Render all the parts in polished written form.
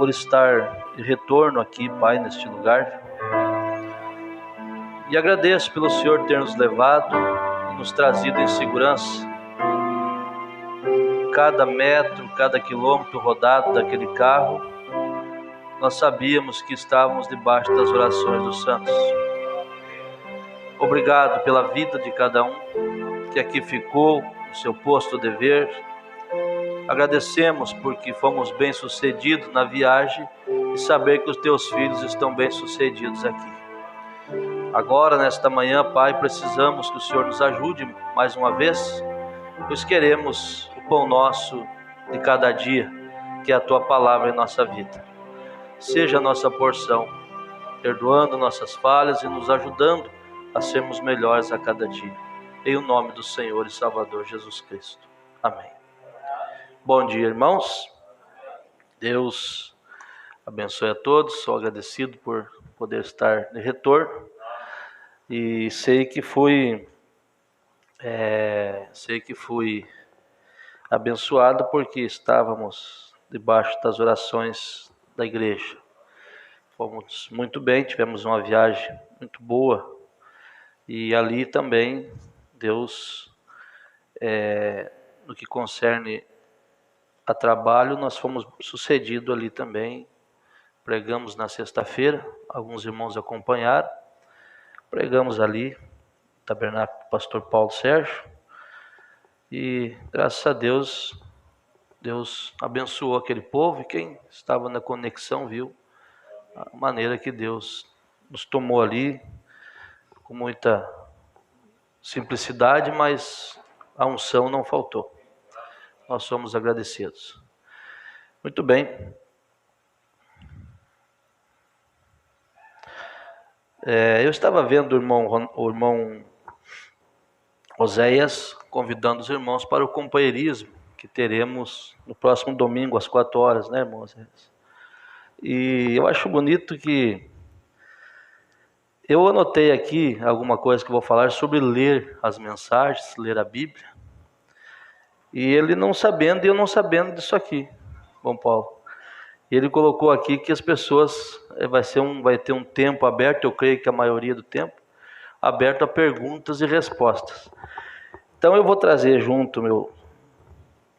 por estar de retorno aqui, Pai, neste lugar. E agradeço pelo Senhor ter nos levado e nos trazido em segurança. Cada metro, cada quilômetro rodado daquele carro, nós sabíamos que estávamos debaixo das orações dos santos. Obrigado pela vida de cada um que aqui ficou no seu posto de dever. Agradecemos porque fomos bem-sucedidos na viagem e saber que os teus filhos estão bem-sucedidos aqui. Agora, nesta manhã, Pai, precisamos que o Senhor nos ajude mais uma vez, pois queremos o pão nosso de cada dia, que é a Tua palavra em nossa vida. Seja a nossa porção, perdoando nossas falhas e nos ajudando a sermos melhores a cada dia. Em o nome do Senhor e Salvador Jesus Cristo. Amém. Bom dia, irmãos. Deus abençoe a todos. Sou agradecido por poder estar de retorno. E sei que fui abençoado porque estávamos debaixo das orações da igreja. Fomos muito bem, tivemos uma viagem muito boa. E ali também, Deus, no que concerne a trabalho, nós fomos sucedidos ali também. Pregamos na sexta-feira, alguns irmãos acompanharam. Pregamos ali, tabernáculo do pastor Paulo Sérgio. E graças a Deus, Deus abençoou aquele povo. E quem estava na conexão viu a maneira que Deus nos tomou ali, com muita simplicidade, mas a unção não faltou. Nós somos agradecidos. Muito bem. Eu estava vendo o irmão Oséias convidando os irmãos para o companheirismo que teremos no próximo domingo às 4 horas, né, irmão Oséias? E eu acho bonito que eu anotei aqui alguma coisa que eu vou falar sobre ler as mensagens, ler a Bíblia. E ele não sabendo e eu não sabendo disso aqui, Bom Paulo. Ele colocou aqui que as pessoas vai ter um tempo aberto, eu creio que a maioria do tempo, aberto a perguntas e respostas. Então eu vou trazer junto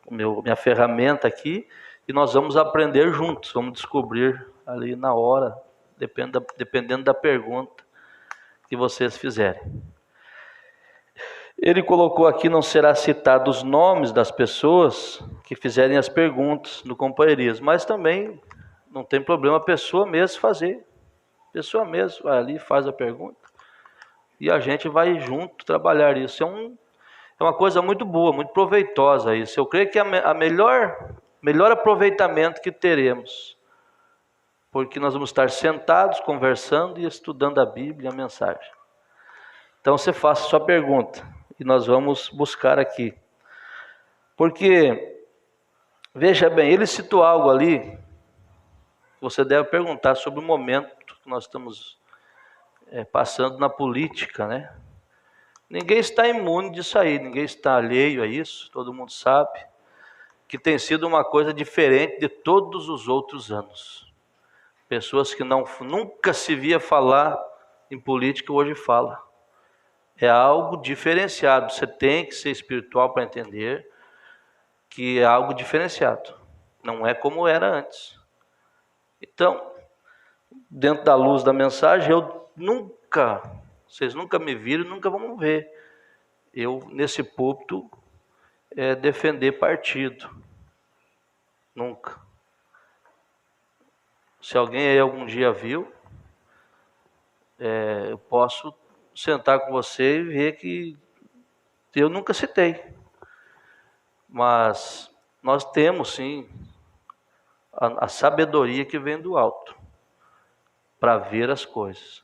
minha ferramenta aqui e nós vamos aprender juntos, vamos descobrir ali na hora, dependendo da pergunta que vocês fizerem. Ele colocou aqui, não será citado os nomes das pessoas que fizerem as perguntas no companheirismo, mas também não tem problema a pessoa mesmo fazer. A pessoa mesmo vai ali, faz a pergunta e a gente vai junto trabalhar isso. É uma coisa muito boa, muito proveitosa isso. Eu creio que é a melhor aproveitamento que teremos, porque nós vamos estar sentados, conversando e estudando a Bíblia e a mensagem. Então você faça a sua pergunta e nós vamos buscar aqui. Porque, veja bem, ele citou algo ali, você deve perguntar sobre o momento que nós estamos passando na política, né? Ninguém está imune disso aí, ninguém está alheio a isso, todo mundo sabe que tem sido uma coisa diferente de todos os outros anos. Pessoas que nunca se via falar em política, hoje falam. É algo diferenciado, você tem que ser espiritual para entender que é algo diferenciado, não é como era antes. Então, dentro da luz da mensagem, vocês nunca me viram, nunca vão ver eu nesse púlpito defender partido, nunca. Se alguém aí algum dia viu, eu posso sentar com você e ver que eu nunca citei, mas nós temos sim a sabedoria que vem do alto para ver as coisas.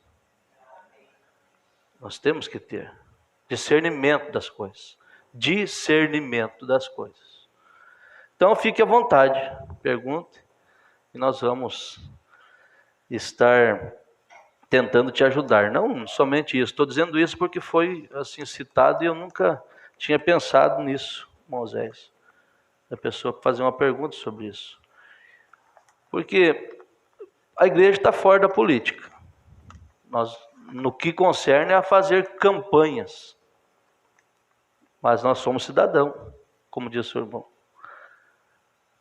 Nós temos que ter discernimento das coisas. Discernimento das coisas. Então fique à vontade, pergunte, e nós vamos estar tentando te ajudar. Não somente isso, estou dizendo isso porque foi assim citado e eu nunca tinha pensado nisso, Moisés. A pessoa fazer uma pergunta sobre isso. Porque a igreja está fora da política. Nós, no que concerne a fazer campanhas. Mas nós somos cidadãos, como disse o irmão.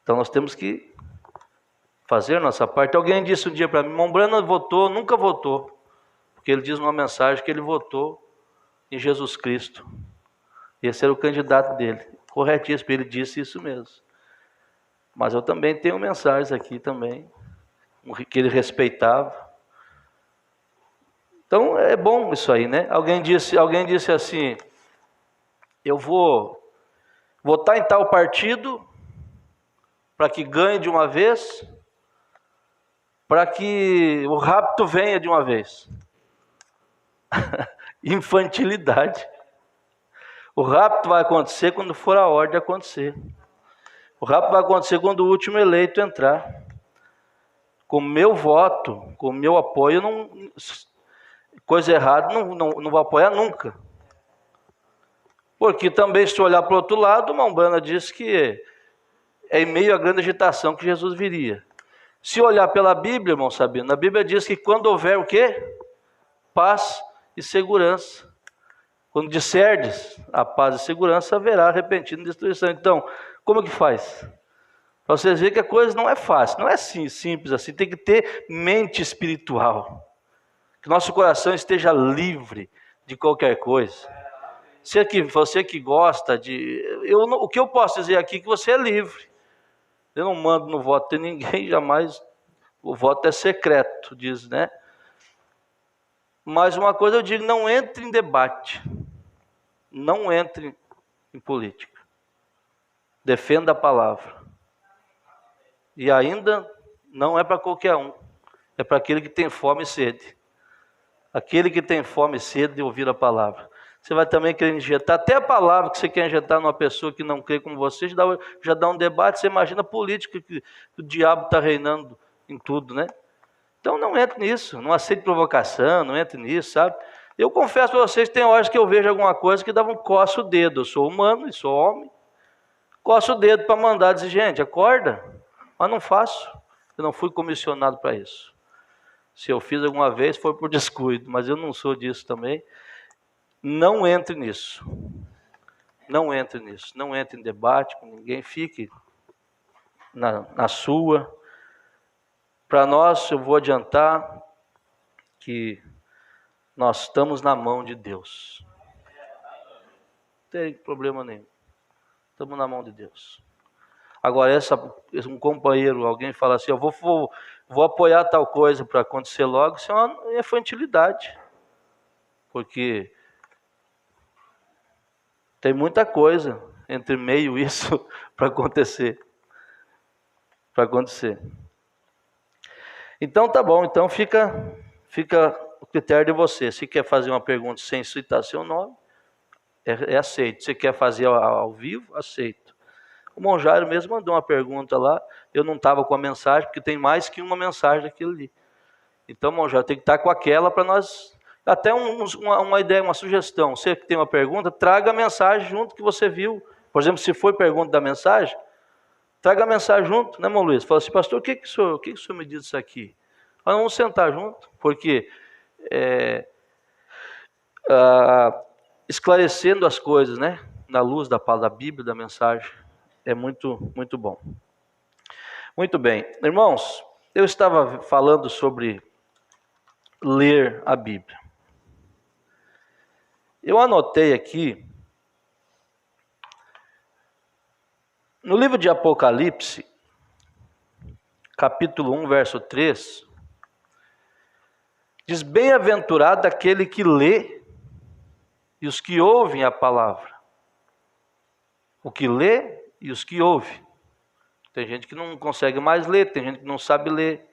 Então nós temos que fazer a nossa parte. Alguém disse um dia para mim, irmão Brana votou, nunca votou. Porque ele diz numa mensagem que ele votou em Jesus Cristo. Esse era o candidato dele. Corretíssimo, ele disse isso mesmo. Mas eu também tenho mensagens aqui também, que ele respeitava. Então é bom isso aí, né? Alguém disse assim, eu vou votar em tal partido para que ganhe de uma vez, para que o rapto venha de uma vez. Infantilidade. O rapto vai acontecer quando for a hora de acontecer. O rapto vai acontecer quando o último eleito entrar. Com o meu voto, com o meu apoio, coisa errada não vou apoiar nunca. Porque também, se olhar para o outro lado, uma Umbanda diz que é em meio à grande agitação que Jesus viria. Se olhar pela Bíblia, irmão Sabino, a Bíblia diz que quando houver o quê? Paz e segurança. Quando disserdes a paz e segurança, haverá repentina destruição. Então, como que faz? Para vocês verem que a coisa não é fácil, não é assim, simples assim, tem que ter mente espiritual. Que nosso coração esteja livre de qualquer coisa. Você que gosta de... o que eu posso dizer aqui é que você é livre. Eu não mando no voto de ninguém, jamais. O voto é secreto, diz, né? Mas uma coisa eu digo, não entre em debate. Não entre em política. Defenda a palavra. E ainda não é para qualquer um. É para aquele que tem fome e sede. Aquele que tem fome e sede de ouvir a palavra. Você vai também querer injetar, até a palavra que você quer injetar numa pessoa que não crê como você, já dá um debate. Você imagina a política que o diabo está reinando em tudo, né? Então não entre nisso, não aceite provocação, não entre nisso, sabe? Eu confesso para vocês que tem horas que eu vejo alguma coisa que dá um coço o dedo. Eu sou humano e sou homem. Coço o dedo para mandar dizer, gente, acorda. Mas não faço, eu não fui comissionado para isso. Se eu fiz alguma vez foi por descuido, mas eu não sou disso também. Não entre nisso. Não entre nisso. Não entre em debate com ninguém. Fique na sua. Para nós, eu vou adiantar que nós estamos na mão de Deus. Não tem problema nenhum. Estamos na mão de Deus. Agora, um companheiro, alguém fala assim, eu vou apoiar tal coisa para acontecer logo, isso é uma infantilidade. Porque tem muita coisa entre meio isso para acontecer. Então tá bom, então fica o critério de você. Se quer fazer uma pergunta sem citar seu nome, é aceito. Se quer fazer ao vivo, aceito. O Irmão Jairo mesmo mandou uma pergunta lá, eu não estava com a mensagem, porque tem mais que uma mensagem daquilo ali. Então, Irmão Jairo, tem que estar com aquela para nós... Até uma ideia, uma sugestão. Você que tem uma pergunta, traga a mensagem junto que você viu. Por exemplo, se foi pergunta da mensagem, traga a mensagem junto, né, irmão Luiz? Fala assim, pastor, o que o senhor me diz disso aqui? Nós vamos sentar junto, porque esclarecendo as coisas, né, na luz da palavra da Bíblia, da mensagem, é muito, muito bom. Muito bem. Irmãos, eu estava falando sobre ler a Bíblia. Eu anotei aqui, no livro de Apocalipse, capítulo 1, verso 3, diz, bem-aventurado aquele que lê e os que ouvem a palavra. O que lê e os que ouvem. Tem gente que não consegue mais ler, tem gente que não sabe ler,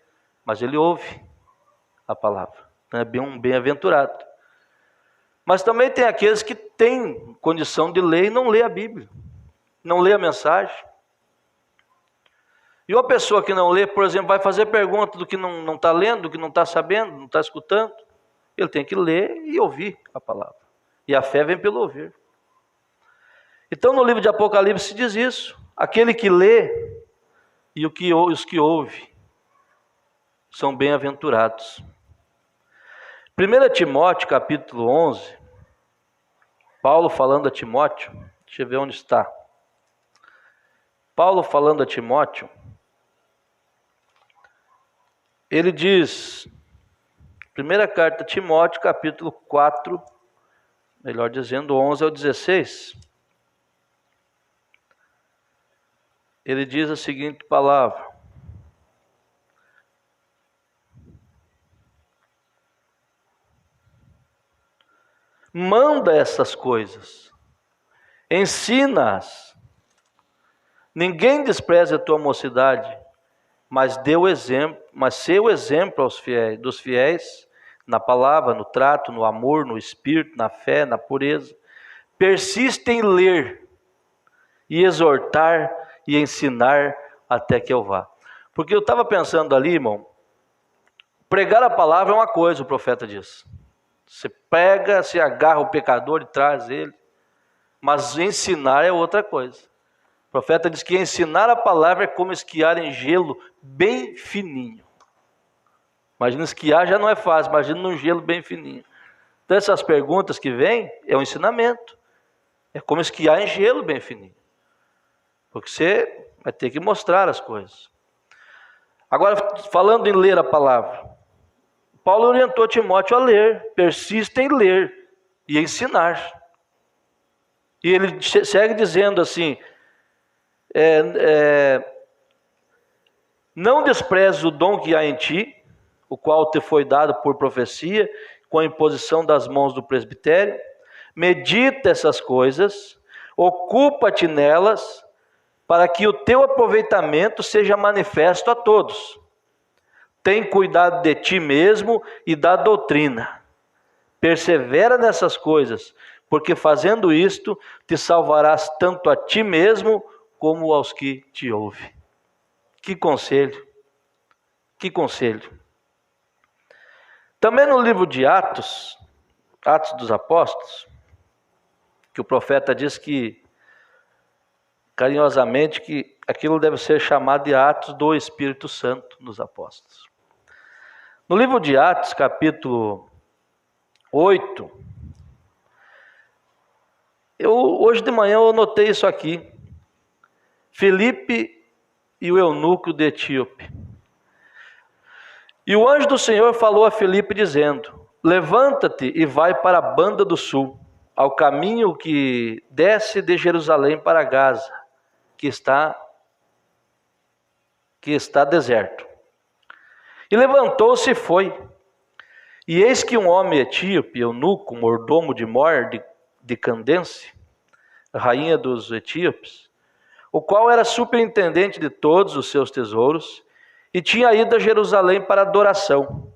mas ele ouve a palavra. Então é um bem-aventurado. Mas também tem aqueles que têm condição de ler e não lê a Bíblia, não lê a mensagem. E uma pessoa que não lê, por exemplo, vai fazer pergunta do que não está lendo, do que não está sabendo, não está escutando. Ele tem que ler e ouvir a palavra. E a fé vem pelo ouvir. Então no livro de Apocalipse diz isso. Aquele que lê e os que ouvem. são bem-aventurados. 1 Timóteo capítulo 11, Paulo falando a Timóteo, deixa eu ver onde está. Paulo falando a Timóteo, ele diz, primeira carta a Timóteo, capítulo 4, melhor dizendo, 11 ao 16. Ele diz a seguinte palavra: manda essas coisas, ensina-as. Ninguém despreze a tua mocidade, mas dê o exemplo, mas sê o exemplo aos fiéis, dos fiéis, na palavra, no trato, no amor, no espírito, na fé, na pureza. Persiste em ler e exortar e ensinar até que eu vá. Porque eu estava pensando ali, irmão, pregar a palavra é uma coisa, o profeta diz. Você pega, se agarra o pecador e traz ele, mas ensinar é outra coisa. O profeta diz que ensinar a palavra é como esquiar em gelo bem fininho. Imagina, esquiar já não é fácil, imagina num gelo bem fininho. Então essas perguntas que vêm é um ensinamento. É como esquiar em gelo bem fininho. Porque você vai ter que mostrar as coisas. Agora, falando em ler a palavra, Paulo orientou Timóteo a ler, persista em ler e ensinar. E ele segue dizendo assim, não desprezes o dom que há em ti, o qual te foi dado por profecia, com a imposição das mãos do presbitério. Medita essas coisas, ocupa-te nelas, para que o teu aproveitamento seja manifesto a todos. Tem cuidado de ti mesmo e da doutrina. Persevera nessas coisas, porque fazendo isto, te salvarás tanto a ti mesmo, como aos que te ouvem. Que conselho! Que conselho! Também no livro de Atos, Atos dos Apóstolos, que o profeta diz que, carinhosamente, que aquilo deve ser chamado de Atos do Espírito Santo nos Apóstolos. No livro de Atos, capítulo 8, hoje de manhã eu notei isso aqui. Filipe e o eunuco de Etíope. E o anjo do Senhor falou a Filipe dizendo: levanta-te e vai para a banda do sul, ao caminho que desce de Jerusalém para Gaza, que está deserto. E levantou-se e foi. E eis que um homem etíope, eunuco, mordomo de Mor de Candence, rainha dos etíopes, o qual era superintendente de todos os seus tesouros, e tinha ido a Jerusalém para adoração.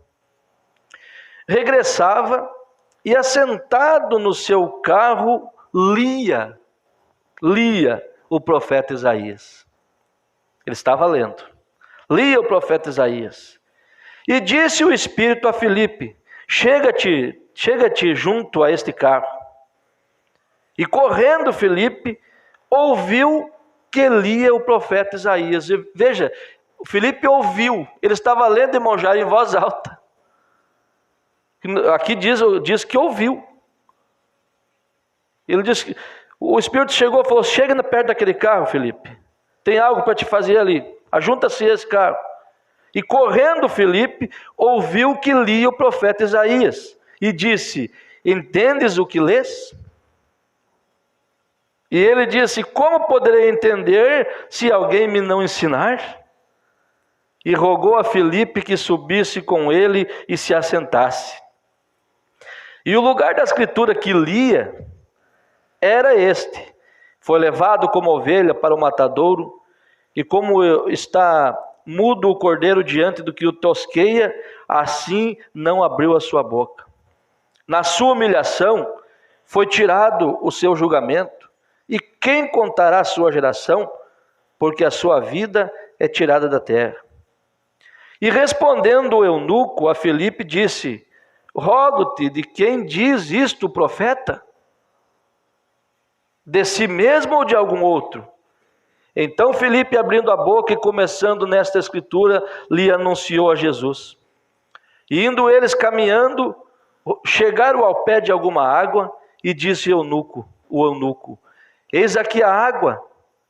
Regressava e, assentado no seu carro, lia o profeta Isaías. Ele estava lendo. Lia o profeta Isaías. E disse o Espírito a Filipe: chega-te junto a este carro. E correndo Filipe, ouviu que lia o profeta Isaías. E veja, o Filipe ouviu, ele estava lendo e monjar em voz alta. Aqui diz que ouviu. Ele disse que o Espírito chegou e falou: chega perto daquele carro, Filipe. Tem algo para te fazer ali. Ajunta-se a esse carro. E correndo Filipe, ouviu que lia o profeta Isaías. E disse: entendes o que lês? E ele disse: como poderei entender se alguém me não ensinar? E rogou a Filipe que subisse com ele e se assentasse. E o lugar da escritura que lia era este: foi levado como ovelha para o matadouro, e como está mudo o cordeiro diante do que o tosqueia, assim não abriu a sua boca. Na sua humilhação foi tirado o seu julgamento, e quem contará a sua geração? Porque a sua vida é tirada da terra. E respondendo o eunuco a Filipe, disse: rogo-te, de quem diz isto o profeta? De si mesmo ou de algum outro? Então Filipe, abrindo a boca e começando nesta escritura, lhe anunciou a Jesus. E indo eles caminhando, chegaram ao pé de alguma água, e disse o eunuco: eis aqui a água,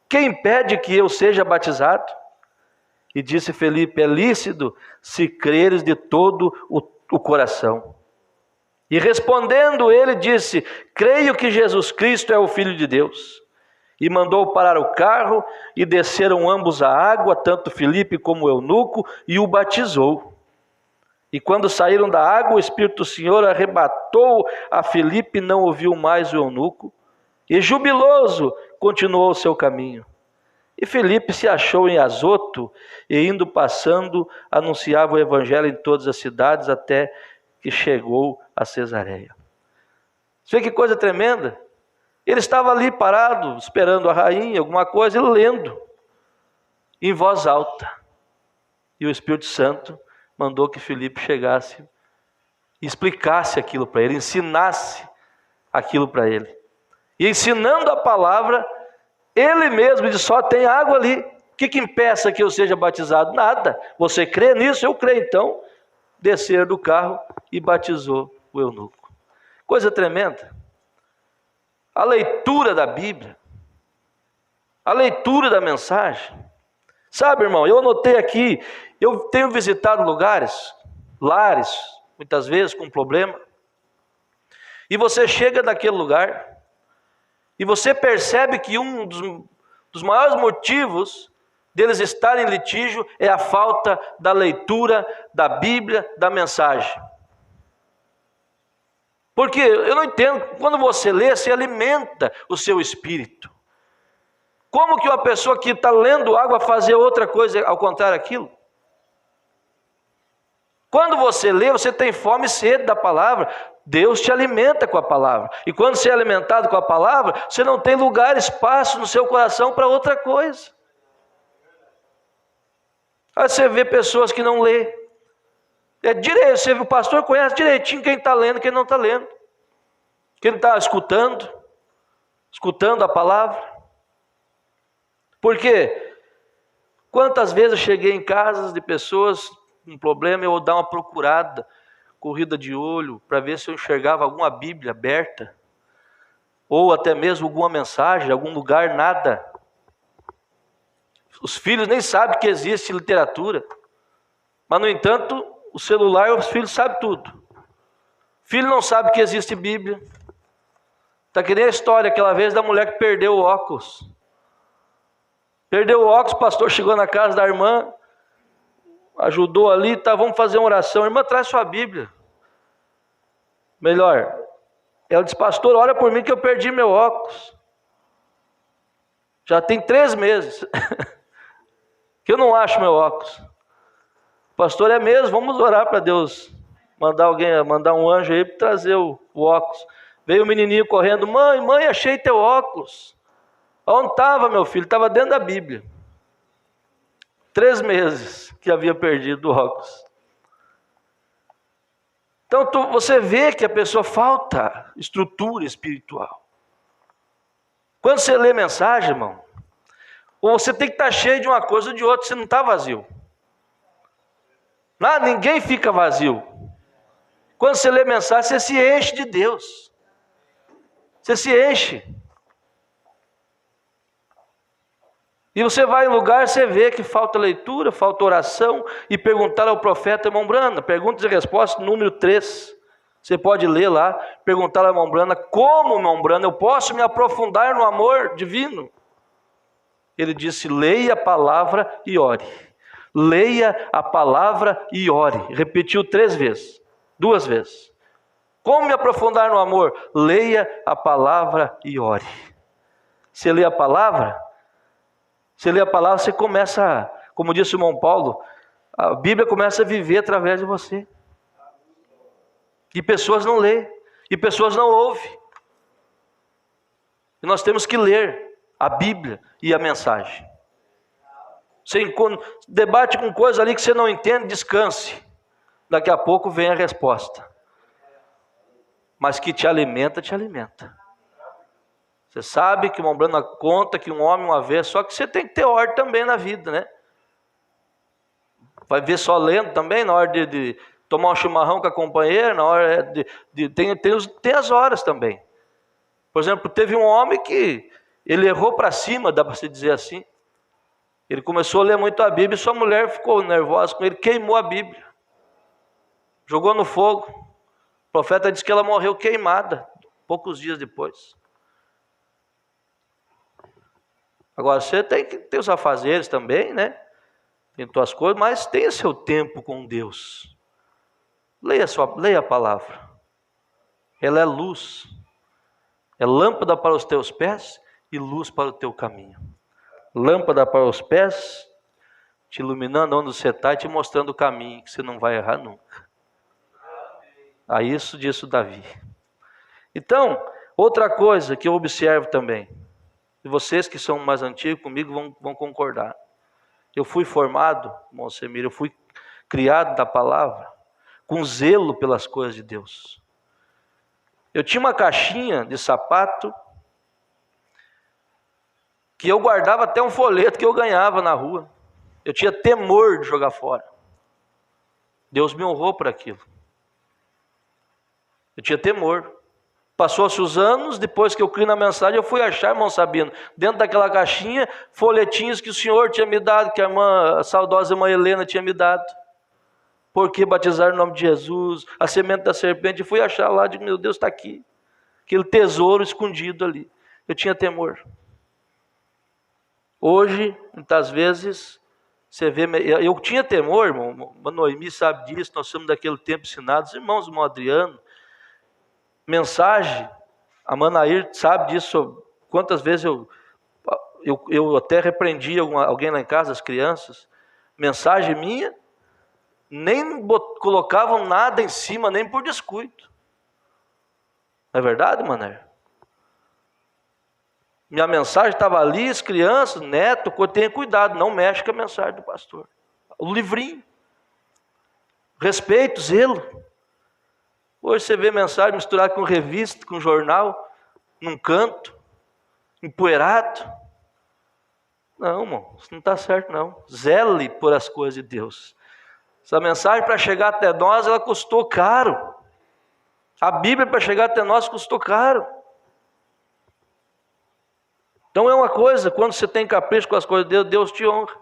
quem impede que eu seja batizado? E disse Filipe: é lícito, se creres de todo o coração. E respondendo ele disse: creio que Jesus Cristo é o Filho de Deus. E mandou parar o carro, e desceram ambos à água, tanto Filipe como o eunuco, e o batizou. E quando saíram da água, o Espírito do Senhor arrebatou a Filipe, e não ouviu mais o eunuco, e jubiloso continuou o seu caminho. E Filipe se achou em Azoto, e indo passando, anunciava o evangelho em todas as cidades, até que chegou a Cesareia. Você vê que coisa tremenda? Ele estava ali parado, esperando a rainha, alguma coisa, ele lendo, em voz alta. E o Espírito Santo mandou que Filipe chegasse e explicasse aquilo para ele, ensinasse aquilo para ele. E ensinando a palavra, ele mesmo disse: só tem água ali, o que impeça que eu seja batizado? Nada, você crê nisso? Eu creio. Então, descer do carro e batizou o eunuco. Coisa tremenda. A leitura da Bíblia, a leitura da mensagem. Sabe, irmão, eu anotei aqui, eu tenho visitado lares, muitas vezes com problema, e você chega naquele lugar, e você percebe que um dos maiores motivos deles estarem em litígio é a falta da leitura da Bíblia, da mensagem. Porque eu não entendo, quando você lê, você alimenta o seu espírito. Como que uma pessoa que está lendo água fazer outra coisa ao contrário daquilo? Quando você lê, você tem fome e sede da palavra. Deus te alimenta com a palavra. E quando você é alimentado com a palavra, você não tem lugar, espaço no seu coração para outra coisa. Aí você vê pessoas que não lê. É direito, você vê, o pastor conhece direitinho quem está lendo e quem não está lendo. Quem está escutando a palavra. Porque quantas vezes eu cheguei em casas de pessoas com problema, eu vou dar uma procurada, corrida de olho, para ver se eu enxergava alguma Bíblia aberta, ou até mesmo alguma mensagem, algum lugar, nada. Os filhos nem sabem que existe literatura, mas no entanto, o celular, os filhos sabem tudo. O filho não sabe que existe Bíblia. Está que nem a história aquela vez da mulher que perdeu o óculos. Perdeu o óculos, o pastor chegou na casa da irmã, ajudou ali, tá, vamos fazer uma oração. A irmã, traz sua Bíblia. Melhor, ela disse: pastor, ora por mim que eu perdi meu óculos. Já tem 3 meses que eu não acho meu óculos. Pastor, é mesmo, vamos orar para Deus mandar um anjo aí para trazer o óculos. Veio o menininho correndo: mãe, achei teu óculos. Onde estava, meu filho? Estava dentro da Bíblia. 3 meses que havia perdido o óculos. Então você vê que a pessoa falta estrutura espiritual. Quando você lê mensagem, irmão, ou você tem que estar cheio de uma coisa ou de outra, você não está vazio. Ninguém fica vazio. Quando você lê mensagem, você se enche de Deus. Você se enche. E você vai em lugar, você vê que falta leitura, falta oração, e perguntar ao profeta irmão Brana, perguntas e respostas, número 3. Você pode ler lá, perguntar ao irmão Brana: como, irmão Brana, eu posso me aprofundar no amor divino? Ele disse: leia a palavra e ore. Leia a palavra e ore. Repetiu 3 vezes, 2 vezes. Como me aprofundar no amor? Leia a palavra e ore. Você lê a palavra, você começa, como disse o irmão Paulo, a Bíblia começa a viver através de você. E pessoas não lêem, e pessoas não ouvem. E nós temos que ler a Bíblia e a mensagem. Você debate com coisa ali que você não entende, descanse. Daqui a pouco vem a resposta. Mas que te alimenta, te alimenta. Você sabe que uma Umbanda conta que um homem uma vez, só que você tem que ter ordem também na vida, né? Vai ver só lendo também, na hora de tomar um chimarrão com a companheira, na hora tem as horas também. Por exemplo, teve um homem que ele errou para cima, dá para se dizer assim. Ele começou a ler muito a Bíblia e sua mulher ficou nervosa com ele, queimou a Bíblia. Jogou no fogo. O profeta disse que ela morreu queimada, poucos dias depois. Agora, você tem que ter os afazeres também, né? Tem tuas coisas, mas tenha seu tempo com Deus. Leia a palavra. Ela é luz. É lâmpada para os teus pés e luz para o teu caminho. Lâmpada para os pés, te iluminando onde você está e te mostrando o caminho, que você não vai errar nunca. A isso disse Davi. Então, outra coisa que eu observo também, e vocês que são mais antigos comigo vão concordar. Eu fui formado, Monsemir, eu fui criado da palavra, com zelo pelas coisas de Deus. Eu tinha uma caixinha de sapato, que eu guardava até um folheto que eu ganhava na rua. Eu tinha temor de jogar fora. Deus me honrou por aquilo. Eu tinha temor. Passou-se os anos, depois que eu criei na mensagem, eu fui achar, irmão Sabino, dentro daquela caixinha, folhetinhos que o Senhor tinha me dado, que a saudosa irmã Helena tinha me dado. Por que batizar no nome de Jesus? A semente da serpente. Eu fui achar lá, digo, meu Deus, está aqui. Aquele tesouro escondido ali. Eu tinha temor. Hoje, muitas vezes, você vê... Eu tinha temor, irmão. A Noemi sabe disso, nós somos daquele tempo ensinados. Irmãos, irmão Adriano, mensagem, a Manair sabe disso, quantas vezes eu até repreendi alguém lá em casa, as crianças, mensagem minha, nem colocavam nada em cima, nem por descuido. Não é verdade, Manair? Minha mensagem estava ali, as crianças, neto, tenha cuidado, não mexe com a mensagem do pastor. O livrinho. Respeito, zelo. Hoje você vê mensagem misturada com revista, com jornal, num canto, empoeirado. Não, irmão, isso não está certo não. Zele por as coisas de Deus. Essa mensagem para chegar até nós, ela custou caro. A Bíblia para chegar até nós custou caro. Então é uma coisa, quando você tem capricho com as coisas de Deus, Deus te honra.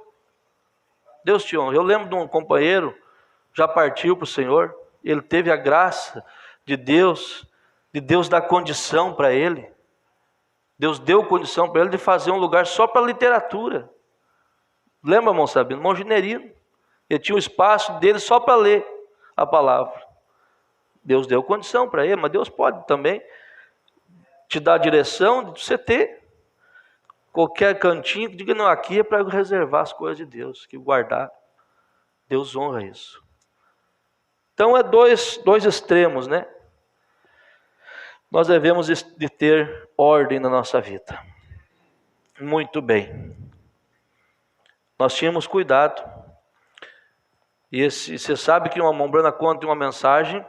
Deus te honra. Eu lembro de um companheiro, já partiu para o Senhor, ele teve a graça de Deus dar condição para ele. Deus deu condição para ele de fazer um lugar só para literatura. Lembra, irmão Sabino? Irmão Ginerino. Ele tinha um espaço dele só para ler a palavra. Deus deu condição para ele, mas Deus pode também te dar a direção de você ter qualquer cantinho, diga, não, aqui é para reservar as coisas de Deus, que guardar. Deus honra isso. Então é dois extremos, né? Nós devemos de ter ordem na nossa vida. Muito bem. Nós tínhamos cuidado. E você sabe que uma Umbanda conta uma mensagem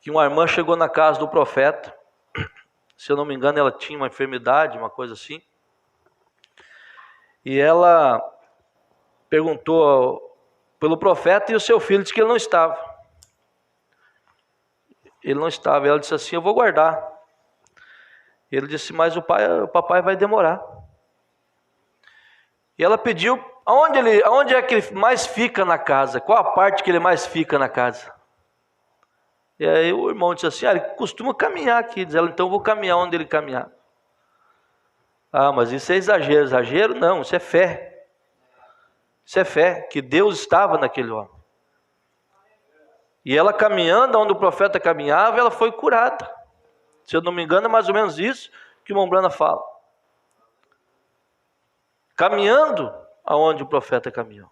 que uma irmã chegou na casa do profeta. Se eu não me engano, ela tinha uma enfermidade, uma coisa assim. E ela perguntou pelo profeta e o seu filho disse que ele não estava. Ele não estava. Ela disse assim, eu vou guardar. Ele disse, mas o papai vai demorar. E ela pediu, aonde é que ele mais fica na casa? Qual a parte que ele mais fica na casa? E aí o irmão disse assim, ele costuma caminhar aqui. Diz ela, então eu vou caminhar onde ele caminhar. Ah, mas isso é exagero. Exagero não, isso é fé. Isso é fé, que Deus estava naquele homem. E ela caminhando onde o profeta caminhava, ela foi curada. Se eu não me engano, é mais ou menos isso que o Umbanda fala. Caminhando aonde o profeta caminhou.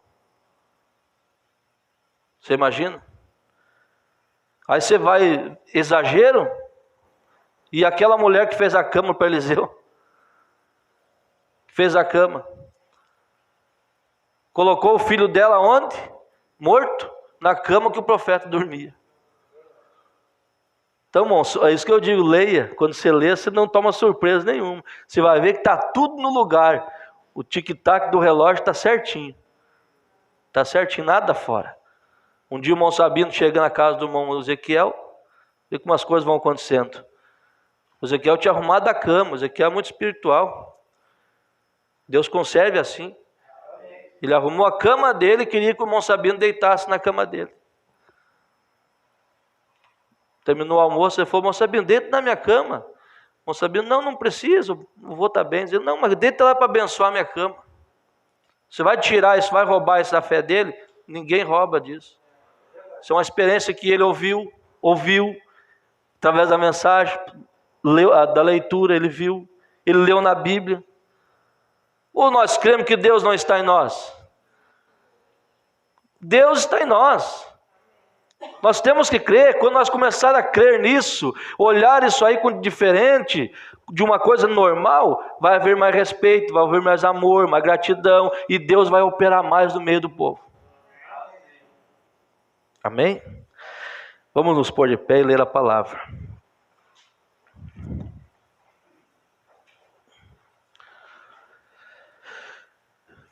Você imagina? Aí você vai, exagero, e aquela mulher que fez a cama para Eliseu, fez a cama, colocou o filho dela onde? Morto, na cama que o profeta dormia. Então, irmão, é isso que eu digo, leia. Quando você lê, você não toma surpresa nenhuma. Você vai ver que está tudo no lugar. O tic-tac do relógio está certinho. Está certinho, nada fora. Um dia o irmão Sabino chega na casa do irmão Ezequiel, vê como as coisas vão acontecendo. O Ezequiel tinha arrumado a cama, o Ezequiel é muito espiritual. Deus conserve assim. Ele arrumou a cama dele e queria que o irmão Sabino deitasse na cama dele. Terminou o almoço, ele falou: irmão Sabino, deita na minha cama. O irmão Sabino: não preciso, o vô está bem. Ele disse: não, mas deita lá para abençoar a minha cama. Você vai tirar isso, vai roubar isso da fé dele? Ninguém rouba disso. Isso é uma experiência que ele ouviu, através da mensagem, da leitura, ele viu, ele leu na Bíblia. Ou nós cremos que Deus não está em nós? Deus está em nós. Nós temos que crer. Quando nós começarmos a crer nisso, olhar isso aí com diferente de uma coisa normal, vai haver mais respeito, vai haver mais amor, mais gratidão, e Deus vai operar mais no meio do povo. Amém? Vamos nos pôr de pé e ler a palavra.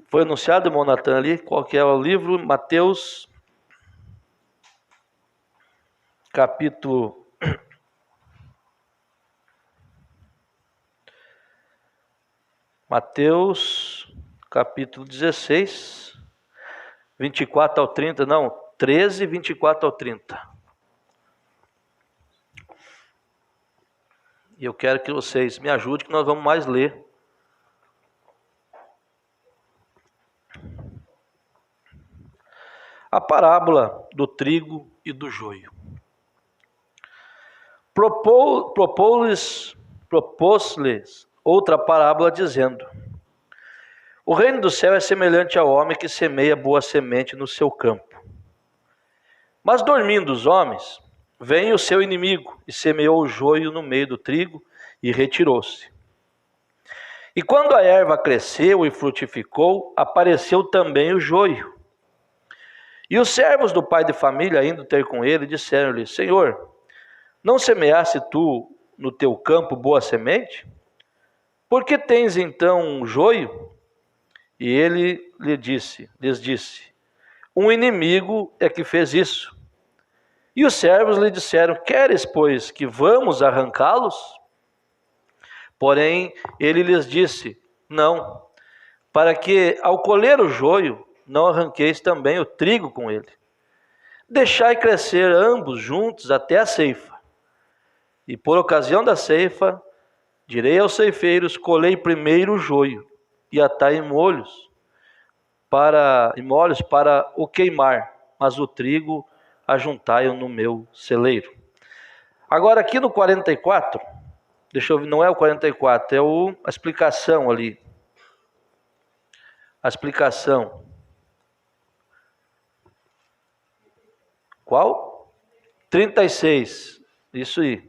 Foi anunciado, irmão Natan, ali, qual que é o livro? Mateus, capítulo 16, 24 ao 30, não, 13, 24 ao 30. E eu quero que vocês me ajudem, que nós vamos mais ler. A parábola do trigo e do joio. Propôs-lhes outra parábola, dizendo: o reino do céu é semelhante ao homem que semeia boa semente no seu campo. Mas dormindo os homens, veio o seu inimigo e semeou o joio no meio do trigo e retirou-se. E quando a erva cresceu e frutificou, apareceu também o joio. E os servos do pai de família, indo ter com ele, disseram-lhe: Senhor, não semeaste tu no teu campo boa semente? Por que tens então um joio? E ele lhes disse: um inimigo é que fez isso. E os servos lhe disseram: queres, pois, que vamos arrancá-los? Porém, ele lhes disse: não, para que ao colher o joio, não arranqueis também o trigo com ele. Deixai crescer ambos juntos até a ceifa. E por ocasião da ceifa, direi aos ceifeiros: colhei primeiro o joio, e atai em molhos para o queimar, mas o trigo ajuntai-o no meu celeiro. Agora aqui no 44, deixa eu ver, não é o 44, é a explicação ali. A explicação. Qual? 36, isso aí.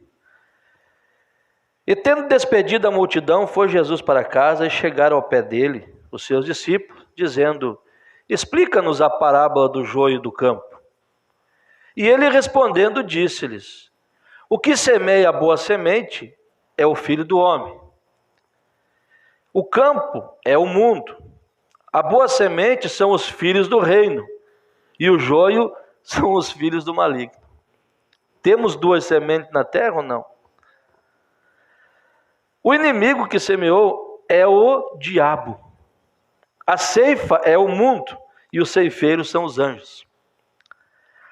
E tendo despedido a multidão, foi Jesus para casa e chegaram ao pé dele os seus discípulos, dizendo: explica-nos a parábola do joio do campo. E ele respondendo disse-lhes: o que semeia a boa semente é o Filho do homem. O campo é o mundo. A boa semente são os filhos do reino, e o joio são os filhos do maligno. Temos duas sementes na terra ou não? O inimigo que semeou é o diabo. A ceifa é o mundo, e os ceifeiros são os anjos.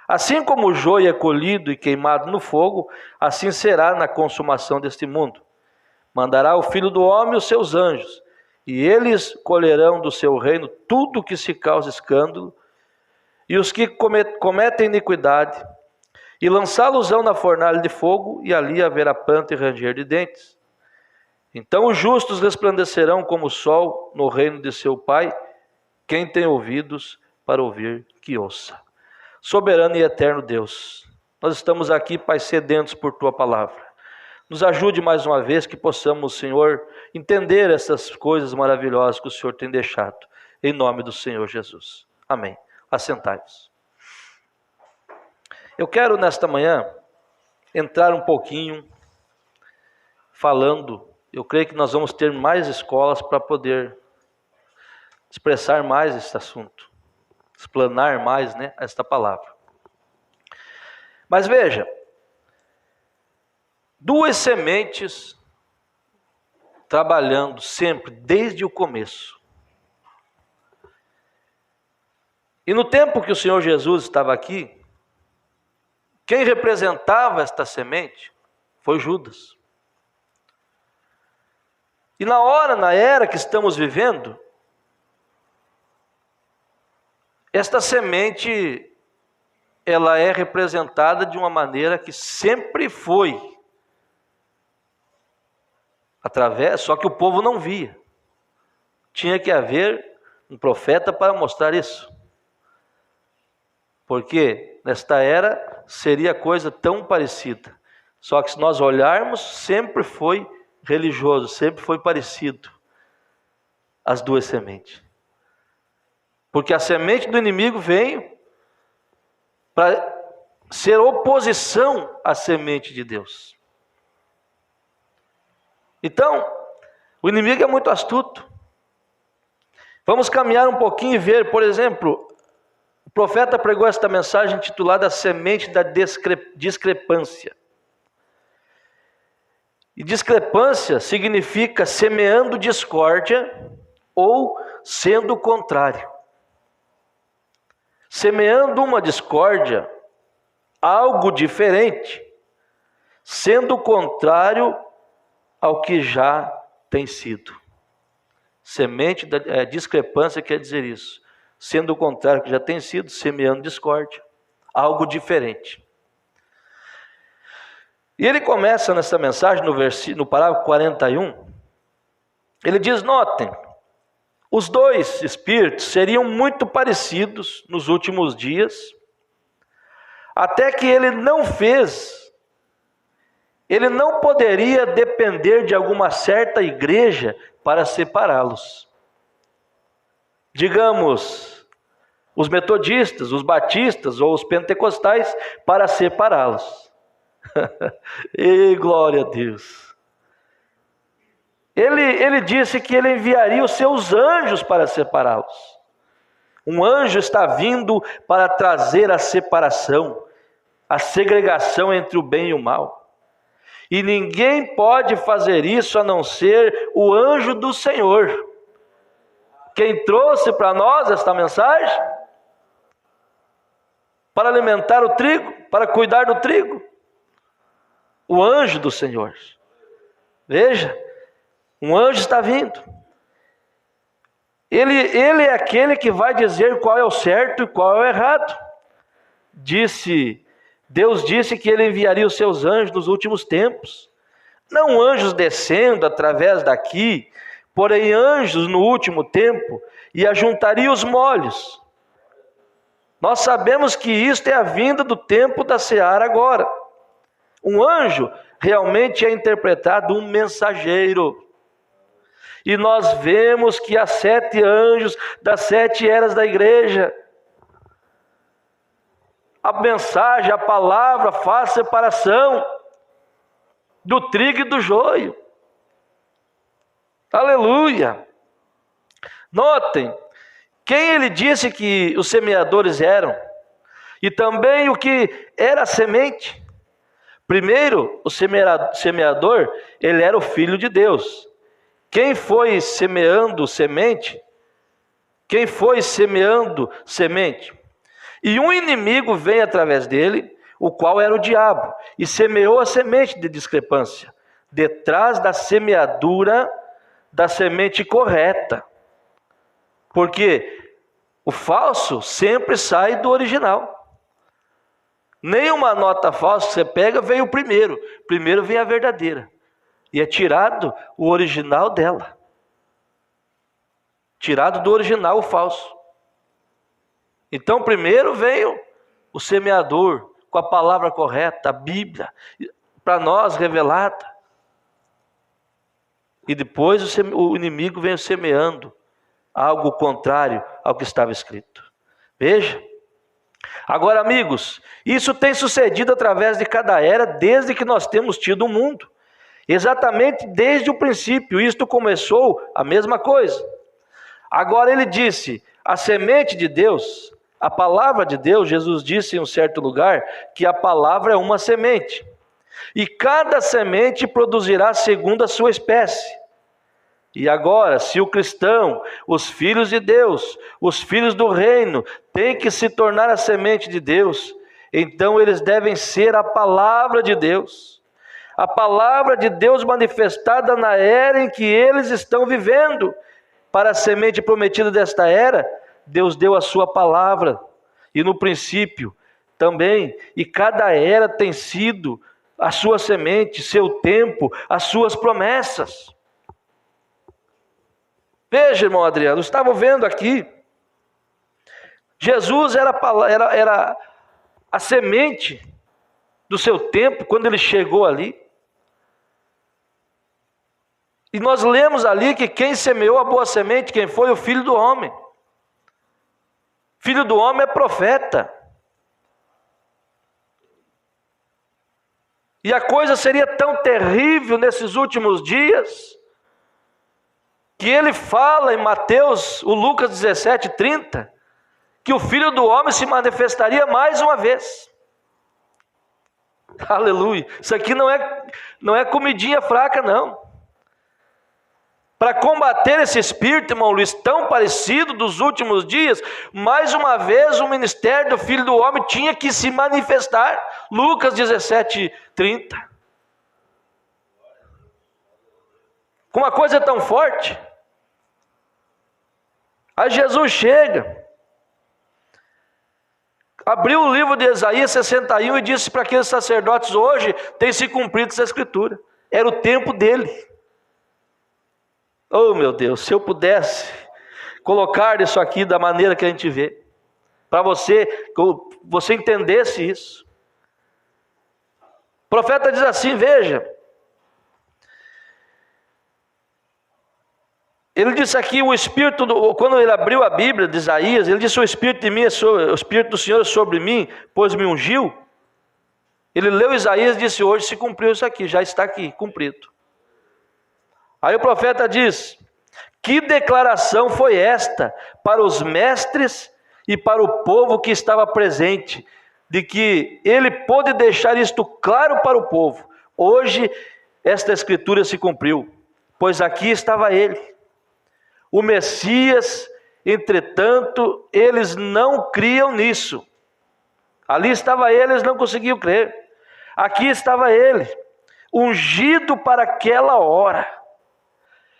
Assim como o joio é colhido e queimado no fogo, assim será na consumação deste mundo. Mandará o Filho do homem os seus anjos, e eles colherão do seu reino tudo que se causa escândalo, e os que cometem iniquidade, e lançá-los-ão na fornalha de fogo, e ali haverá pranto e ranger de dentes. Então os justos resplandecerão como o sol no reino de seu Pai. Quem tem ouvidos para ouvir, que ouça. Soberano e eterno Deus, nós estamos aqui, Pai, sedentos por Tua palavra. Nos ajude mais uma vez que possamos, Senhor, entender essas coisas maravilhosas que o Senhor tem deixado. Em nome do Senhor Jesus. Amém. Assentai-vos. Eu quero nesta manhã entrar um pouquinho falando. Eu creio que nós vamos ter mais escolas para poder expressar mais esse assunto, explanar mais, né, esta palavra. Mas veja, duas sementes trabalhando sempre, desde o começo. E no tempo que o Senhor Jesus estava aqui, quem representava esta semente foi Judas. E na era que estamos vivendo, esta semente, ela é representada de uma maneira que sempre foi só que o povo não via. Tinha que haver um profeta para mostrar isso. Porque nesta era seria coisa tão parecida. Só que se nós olharmos, sempre foi religioso, sempre foi parecido as duas sementes. Porque a semente do inimigo veio para ser oposição à semente de Deus. Então, o inimigo é muito astuto. Vamos caminhar um pouquinho e ver, por exemplo, o profeta pregou esta mensagem intitulada A Semente da Discrepância. E discrepância significa semeando discórdia ou sendo o contrário. Semeando uma discórdia, algo diferente, sendo o contrário ao que já tem sido. Semente da discrepância quer dizer isso. Sendo o contrário ao que já tem sido, semeando discórdia, algo diferente. E ele começa nessa mensagem no parágrafo 41, ele diz, notem, os dois espíritos seriam muito parecidos nos últimos dias, até que ele não poderia depender de alguma certa igreja para separá-los. Digamos, os metodistas, os batistas ou os pentecostais para separá-los. E glória a Deus. Ele disse que ele enviaria os seus anjos para separá-los. Um anjo está vindo para trazer a separação, a segregação entre o bem e o mal. E ninguém pode fazer isso a não ser o anjo do Senhor. Quem trouxe para nós esta mensagem? Para alimentar o trigo, para cuidar do trigo. O anjo do Senhor. Veja, um anjo está vindo. Ele é aquele que vai dizer qual é o certo e qual é o errado. Deus disse que ele enviaria os seus anjos nos últimos tempos. Não anjos descendo através daqui, porém anjos no último tempo, e ajuntaria os molhos. Nós sabemos que isto é a vinda do tempo da seara agora. Um anjo realmente é interpretado um mensageiro. E nós vemos que há 7 anjos das 7 eras da igreja. A mensagem, a palavra faz separação do trigo e do joio. Aleluia! Notem, quem ele disse que os semeadores eram, e também o que era a semente. Primeiro, o semeador, ele era o Filho de Deus. Quem foi semeando semente? Quem foi semeando semente? E um inimigo vem através dele, o qual era o diabo, e semeou a semente de discrepância, detrás da semeadura da semente correta. Porque o falso sempre sai do original. Nenhuma nota falsa que você pega veio primeiro. Primeiro vem a verdadeira. E é tirado o original dela. Tirado do original o falso. Então primeiro veio o semeador, com a palavra correta, a Bíblia, para nós revelada. E depois o inimigo veio semeando algo contrário ao que estava escrito. Veja, Agora, amigos, isso tem sucedido através de cada era, desde que nós temos tido o mundo. Exatamente desde o princípio, isto começou a mesma coisa. Agora ele disse, a semente de Deus, a palavra de Deus, Jesus disse em um certo lugar, que a palavra é uma semente. E cada semente produzirá segundo a sua espécie. E agora, se o cristão, os filhos de Deus, os filhos do reino, têm que se tornar a semente de Deus, então eles devem ser a palavra de Deus. A palavra de Deus manifestada na era em que eles estão vivendo. Para a semente prometida desta era, Deus deu a sua palavra. E no princípio também, e cada era tem sido a sua semente, seu tempo, as suas promessas. Veja, irmão Adriano, estava vendo aqui, Jesus era a semente do seu tempo, quando ele chegou ali. E nós lemos ali que quem semeou a boa semente, quem foi? O Filho do Homem. Filho do Homem é profeta. E a coisa seria tão terrível nesses últimos dias, que ele fala em Mateus, o Lucas 17:30, que o Filho do Homem se manifestaria mais uma vez. Aleluia. Isso aqui não é comidinha fraca, não. Para combater esse espírito, irmão Luiz, tão parecido dos últimos dias, mais uma vez o ministério do Filho do Homem tinha que se manifestar. Lucas 17:30. Com uma coisa tão forte. Aí Jesus chega, abriu o livro de Isaías 61 e disse para aqueles sacerdotes: hoje tem se cumprido essa escritura. Era o tempo dele. Oh meu Deus, se eu pudesse colocar isso aqui da maneira que a gente vê, para você entendesse isso. O profeta diz assim, veja, ele disse aqui, o Espírito, quando ele abriu a Bíblia de Isaías, ele disse, o Espírito de mim o Espírito do Senhor é sobre mim, pois me ungiu. Ele leu Isaías e disse, hoje se cumpriu isso aqui, já está aqui, cumprido. Aí o profeta diz, que declaração foi esta para os mestres e para o povo que estava presente, de que ele pôde deixar isto claro para o povo. Hoje esta escritura se cumpriu, pois aqui estava ele. O Messias, entretanto, eles não criam nisso. Ali estava ele, eles não conseguiam crer. Aqui estava ele, ungido para aquela hora.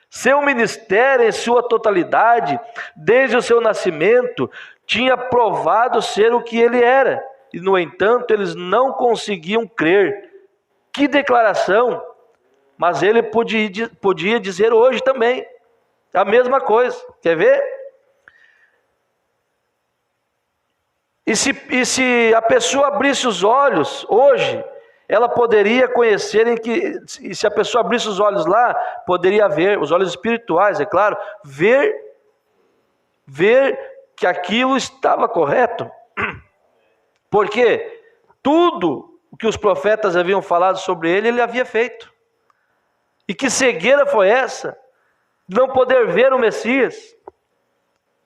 Seu ministério em sua totalidade, desde o seu nascimento, tinha provado ser o que ele era. E, no entanto, eles não conseguiam crer. Que declaração! Mas ele podia dizer hoje também a mesma coisa. Quer ver? E se a pessoa abrisse os olhos hoje, ela poderia conhecer e se a pessoa abrisse os olhos lá, poderia ver, os olhos espirituais, é claro, ver que aquilo estava correto. Porque tudo o que os profetas haviam falado sobre ele, ele havia feito. E que cegueira foi essa? De não poder ver o Messias,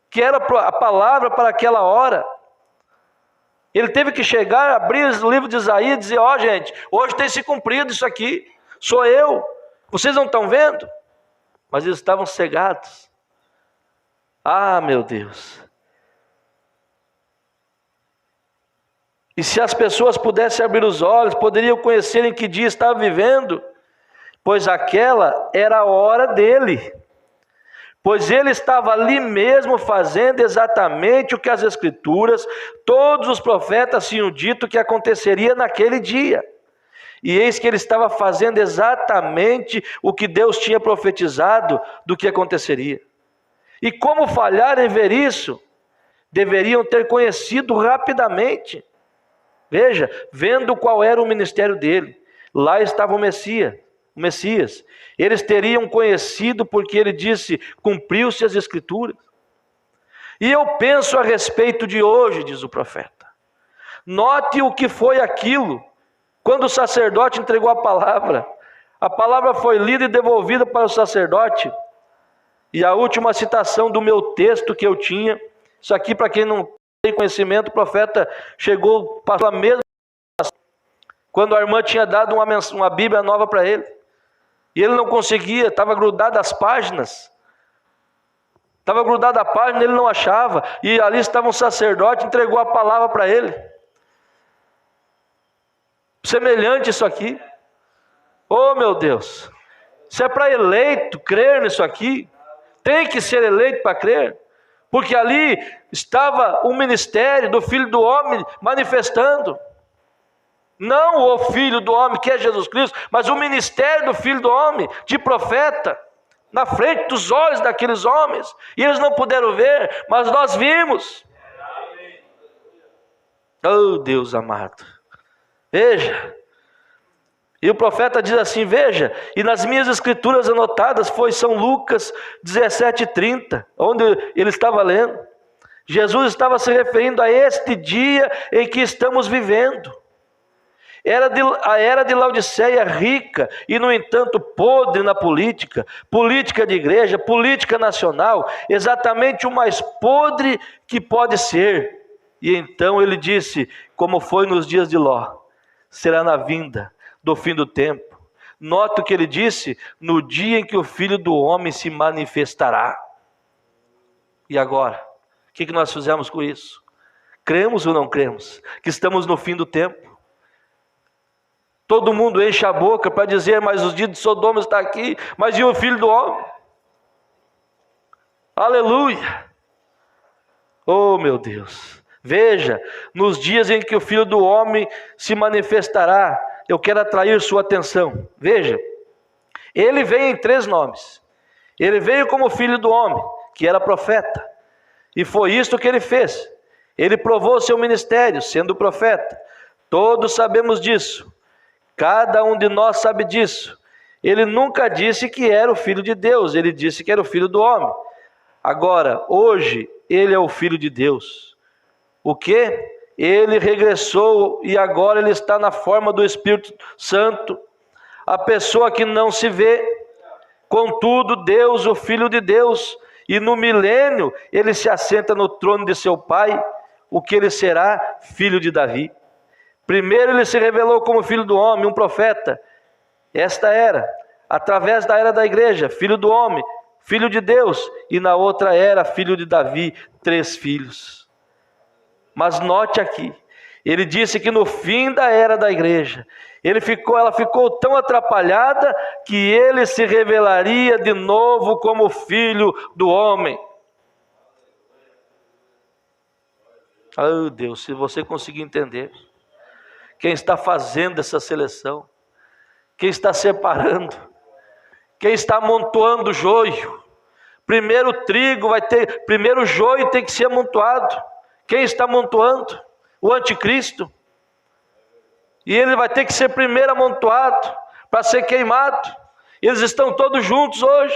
que era a palavra para aquela hora. Ele teve que chegar, abrir o livro de Isaías e dizer, ó gente, hoje tem se cumprido isso aqui, sou eu, vocês não estão vendo? Mas eles estavam cegados. Ah, meu Deus. E se as pessoas pudessem abrir os olhos, poderiam conhecer em que dia estava vivendo, pois aquela era a hora dele. Pois ele estava ali mesmo fazendo exatamente o que as Escrituras, todos os profetas tinham dito que aconteceria naquele dia. E eis que ele estava fazendo exatamente o que Deus tinha profetizado do que aconteceria. E como falhar em ver isso? Deveriam ter conhecido rapidamente. Veja, vendo qual era o ministério dele. Lá estava o Messias. Eles teriam conhecido porque ele disse, cumpriu-se as Escrituras. E eu penso a respeito de hoje, diz o profeta. Note o que foi aquilo. Quando o sacerdote entregou a palavra foi lida e devolvida para o sacerdote. E a última citação do meu texto que eu tinha, isso aqui para quem não tem conhecimento, o profeta chegou, passou a mesma quando a irmã tinha dado uma Bíblia nova para ele. E ele não conseguia, estava grudado às páginas. Estava grudado à página, ele não achava. E ali estava um sacerdote, entregou a palavra para ele. Semelhante isso aqui. Oh meu Deus, isso é para eleito crer nisso aqui. Tem que ser eleito para crer. Porque ali estava o ministério do Filho do Homem manifestando. Não o Filho do Homem, que é Jesus Cristo, mas o ministério do Filho do Homem, de profeta, na frente dos olhos daqueles homens. E eles não puderam ver, mas nós vimos. Oh Deus amado. Veja. E o profeta diz assim, veja, e nas minhas escrituras anotadas foi São Lucas 17:30, onde ele estava lendo. Jesus estava se referindo a este dia em que estamos vivendo. A era de Laodiceia rica e, no entanto, podre na política de igreja, política nacional, exatamente o mais podre que pode ser. E então ele disse, como foi nos dias de Ló, será na vinda do fim do tempo. Nota o que ele disse, no dia em que o Filho do Homem se manifestará. E agora, o que nós fizemos com isso? Cremos ou não cremos que estamos no fim do tempo? Todo mundo enche a boca para dizer, mas os dias de Sodoma está aqui, mas e o Filho do Homem? Aleluia! Oh meu Deus! Veja, nos dias em que o Filho do Homem se manifestará, eu quero atrair sua atenção. Veja, ele veio em 3 nomes. Ele veio como Filho do Homem, que era profeta. E foi isto que ele fez. Ele provou seu ministério, sendo profeta. Todos sabemos disso. Cada um de nós sabe disso. Ele nunca disse que era o Filho de Deus, ele disse que era o Filho do Homem. Agora, hoje, ele é o Filho de Deus. O quê? Ele regressou e agora ele está na forma do Espírito Santo. A pessoa que não se vê, contudo, Deus, o Filho de Deus, e no milênio ele se assenta no trono de seu Pai, o que ele será? Filho de Davi. Primeiro ele se revelou como Filho do Homem, um profeta. Esta era, através da era da igreja, Filho do Homem, Filho de Deus. E na outra era, Filho de Davi, 3 filhos. Mas note aqui, ele disse que no fim da era da igreja, ela ficou tão atrapalhada que ele se revelaria de novo como Filho do Homem. Oh Deus, se você conseguir entender, quem está fazendo essa seleção, quem está separando, quem está amontoando o joio, primeiro o joio tem que ser amontoado. Quem está amontoando? O anticristo. E ele vai ter que ser primeiro amontoado para ser queimado. Eles estão todos juntos hoje,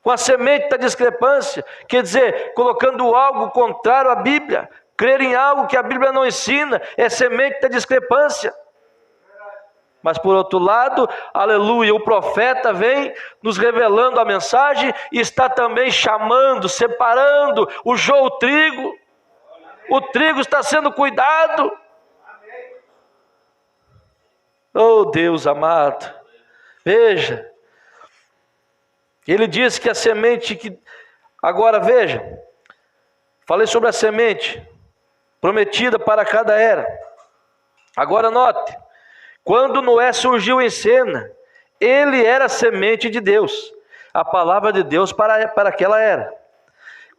com a semente da discrepância, quer dizer, colocando algo contrário à Bíblia. Crer em algo que a Bíblia não ensina é semente da discrepância. Mas por outro lado, aleluia, o profeta vem nos revelando a mensagem e está também chamando, separando o joio, o trigo. O trigo está sendo cuidado. Oh Deus amado, veja, ele diz que a semente que... Agora veja, falei sobre a semente prometida para cada era. Agora note, quando Noé surgiu em cena, ele era a semente de Deus, a palavra de Deus para aquela era.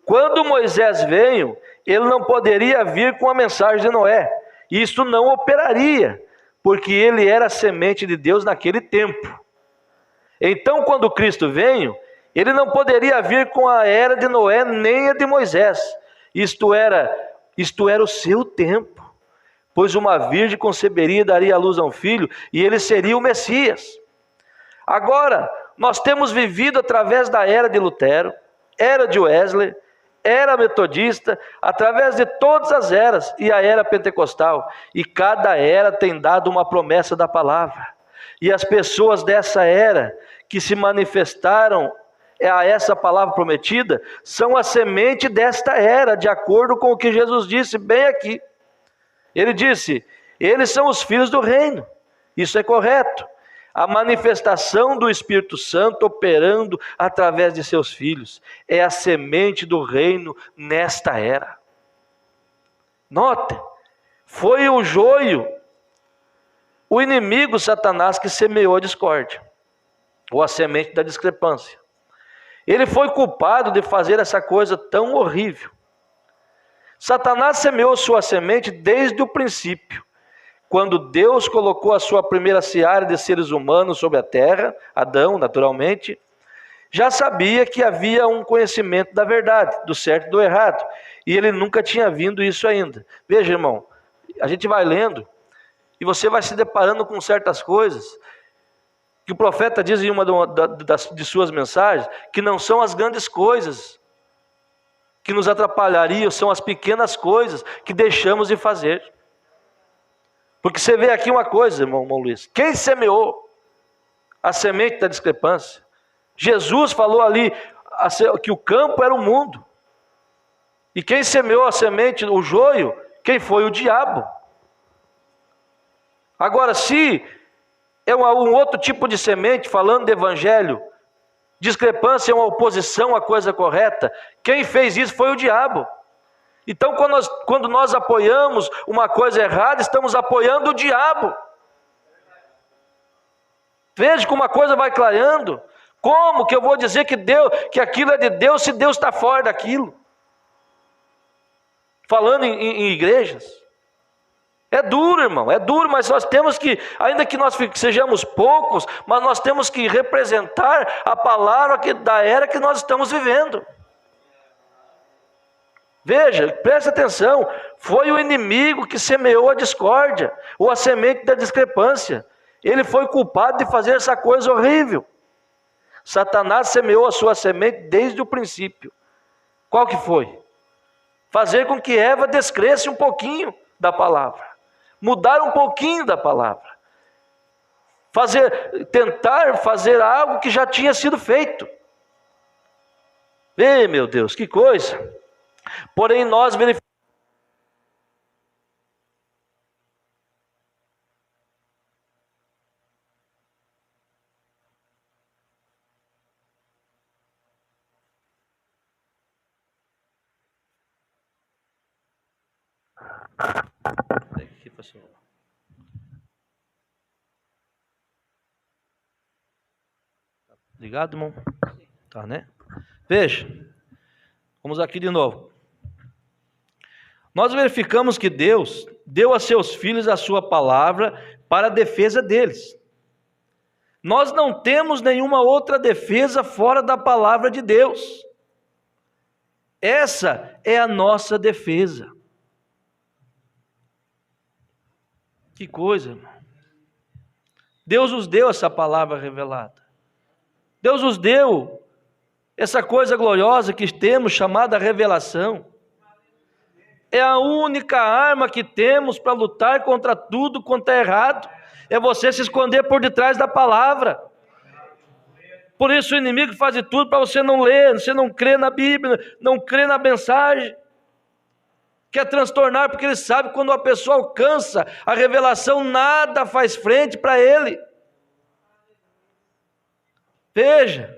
Quando Moisés veio, ele não poderia vir com a mensagem de Noé, isto não operaria, porque ele era a semente de Deus naquele tempo. Então, quando Cristo veio, ele não poderia vir com a era de Noé, nem a de Moisés. Isto era o seu tempo, pois uma virgem conceberia e daria à luz a um filho, e ele seria o Messias. Agora, nós temos vivido através da era de Lutero, era de Wesley, era metodista, através de todas as eras e a era pentecostal. E cada era tem dado uma promessa da palavra. E as pessoas dessa era que se manifestaram a essa palavra prometida são a semente desta era, de acordo com o que Jesus disse bem aqui. Ele disse: eles são os filhos do reino. Isso é correto. A manifestação do Espírito Santo operando através de seus filhos é a semente do reino nesta era. Note, foi o joio, o inimigo Satanás, que semeou a discórdia, ou a semente da discrepância. Ele foi culpado de fazer essa coisa tão horrível. Satanás semeou sua semente desde o princípio, quando Deus colocou a sua primeira seara de seres humanos sobre a terra, Adão, naturalmente. Já sabia que havia um conhecimento da verdade, do certo e do errado, e ele nunca tinha vindo isso ainda. Veja, irmão, a gente vai lendo, e você vai se deparando com certas coisas, que o profeta diz em uma de suas mensagens, que não são as grandes coisas que nos atrapalhariam, são as pequenas coisas que deixamos de fazer. Porque você vê aqui uma coisa, irmão Luiz, quem semeou a semente da discrepância? Jesus falou ali que o campo era o mundo. E quem semeou a semente, o joio, quem foi? O diabo. Agora, se é um outro tipo de semente, falando de evangelho, discrepância é uma oposição à coisa correta, quem fez isso foi o diabo. Então, quando nós apoiamos uma coisa errada, estamos apoiando o diabo. Veja como a coisa vai clareando. Como que eu vou dizer que aquilo é de Deus, se Deus está fora daquilo? Falando em igrejas. É duro, irmão, é duro, mas nós temos que, ainda que nós sejamos poucos, mas nós temos que representar a palavra da era que nós estamos vivendo. Veja, preste atenção, foi o inimigo que semeou a discórdia, ou a semente da discrepância. Ele foi culpado de fazer essa coisa horrível. Satanás semeou a sua semente desde o princípio. Qual que foi? Fazer com que Eva descresse um pouquinho da palavra, mudar um pouquinho da palavra, tentar fazer algo que já tinha sido feito. Ei, meu Deus, que coisa! Porém, nós verificamos. Aqui, pastor. Ligado, irmão? Tá, né? Veja, vamos aqui de novo. Nós verificamos que Deus deu a seus filhos a sua palavra para a defesa deles. Nós não temos nenhuma outra defesa fora da palavra de Deus. Essa é a nossa defesa. Que coisa, irmão. Deus nos deu essa palavra revelada. Deus nos deu essa coisa gloriosa que temos, chamada revelação. É a única arma que temos para lutar contra tudo quanto é errado. É você se esconder por detrás da palavra. Por isso o inimigo faz de tudo para você não ler, você não crer na Bíblia, não crer na mensagem. Quer transtornar, porque ele sabe que quando a pessoa alcança a revelação, nada faz frente para ele. Veja,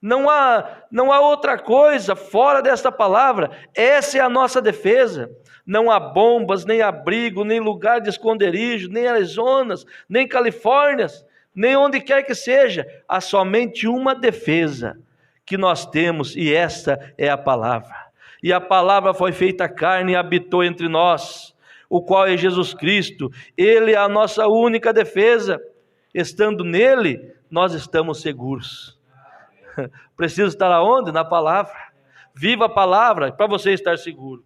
não há outra coisa fora desta palavra. Essa é a nossa defesa. Não há bombas, nem abrigo, nem lugar de esconderijo, nem Arizonas, nem Califórnias, nem onde quer que seja. Há somente uma defesa que nós temos, e esta é a palavra. E a palavra foi feita carne e habitou entre nós, o qual é Jesus Cristo. Ele é a nossa única defesa. Estando nele, nós estamos seguros. Preciso estar aonde? Na palavra. Viva a palavra para você estar seguro.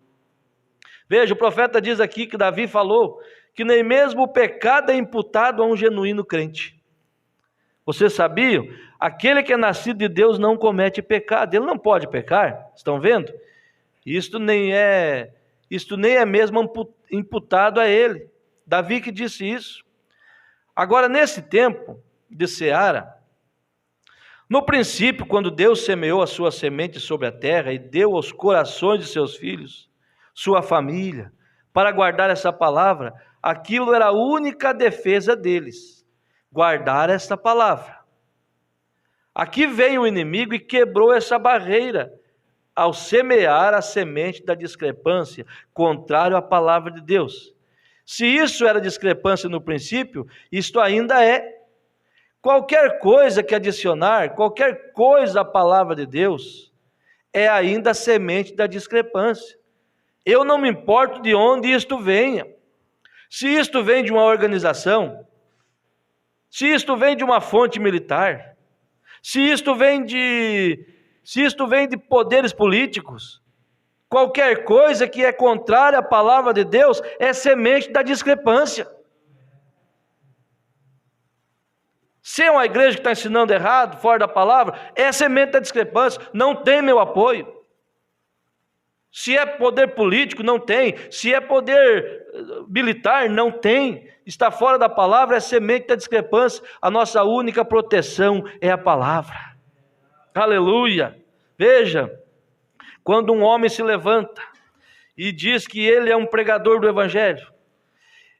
Veja, o profeta diz aqui que Davi falou que nem mesmo o pecado é imputado a um genuíno crente. Vocês sabiam? Aquele que é nascido de Deus não comete pecado. Ele não pode pecar. Estão vendo? Isto nem é mesmo imputado a ele. Davi que disse isso. Agora, nesse tempo de seara, no princípio, quando Deus semeou a sua semente sobre a terra e deu aos corações de seus filhos, sua família, para guardar essa palavra, aquilo era a única defesa deles, guardar essa palavra. Aqui veio o inimigo e quebrou essa barreira, ao semear a semente da discrepância, contrário à palavra de Deus. Se isso era discrepância no princípio, isto ainda é. Qualquer coisa que adicionar, qualquer coisa à palavra de Deus, é ainda a semente da discrepância. Eu não me importo de onde isto venha. Se isto vem de uma organização, se isto vem de uma fonte militar, se isto vem de poderes políticos, qualquer coisa que é contrária à palavra de Deus é semente da discrepância. Se é uma igreja que está ensinando errado, fora da palavra, é semente da discrepância, não tem meu apoio. Se é poder político, não tem. Se é poder militar, não tem. Está fora da palavra, é semente da discrepância. A nossa única proteção é a palavra. Aleluia! Veja, quando um homem se levanta e diz que ele é um pregador do evangelho,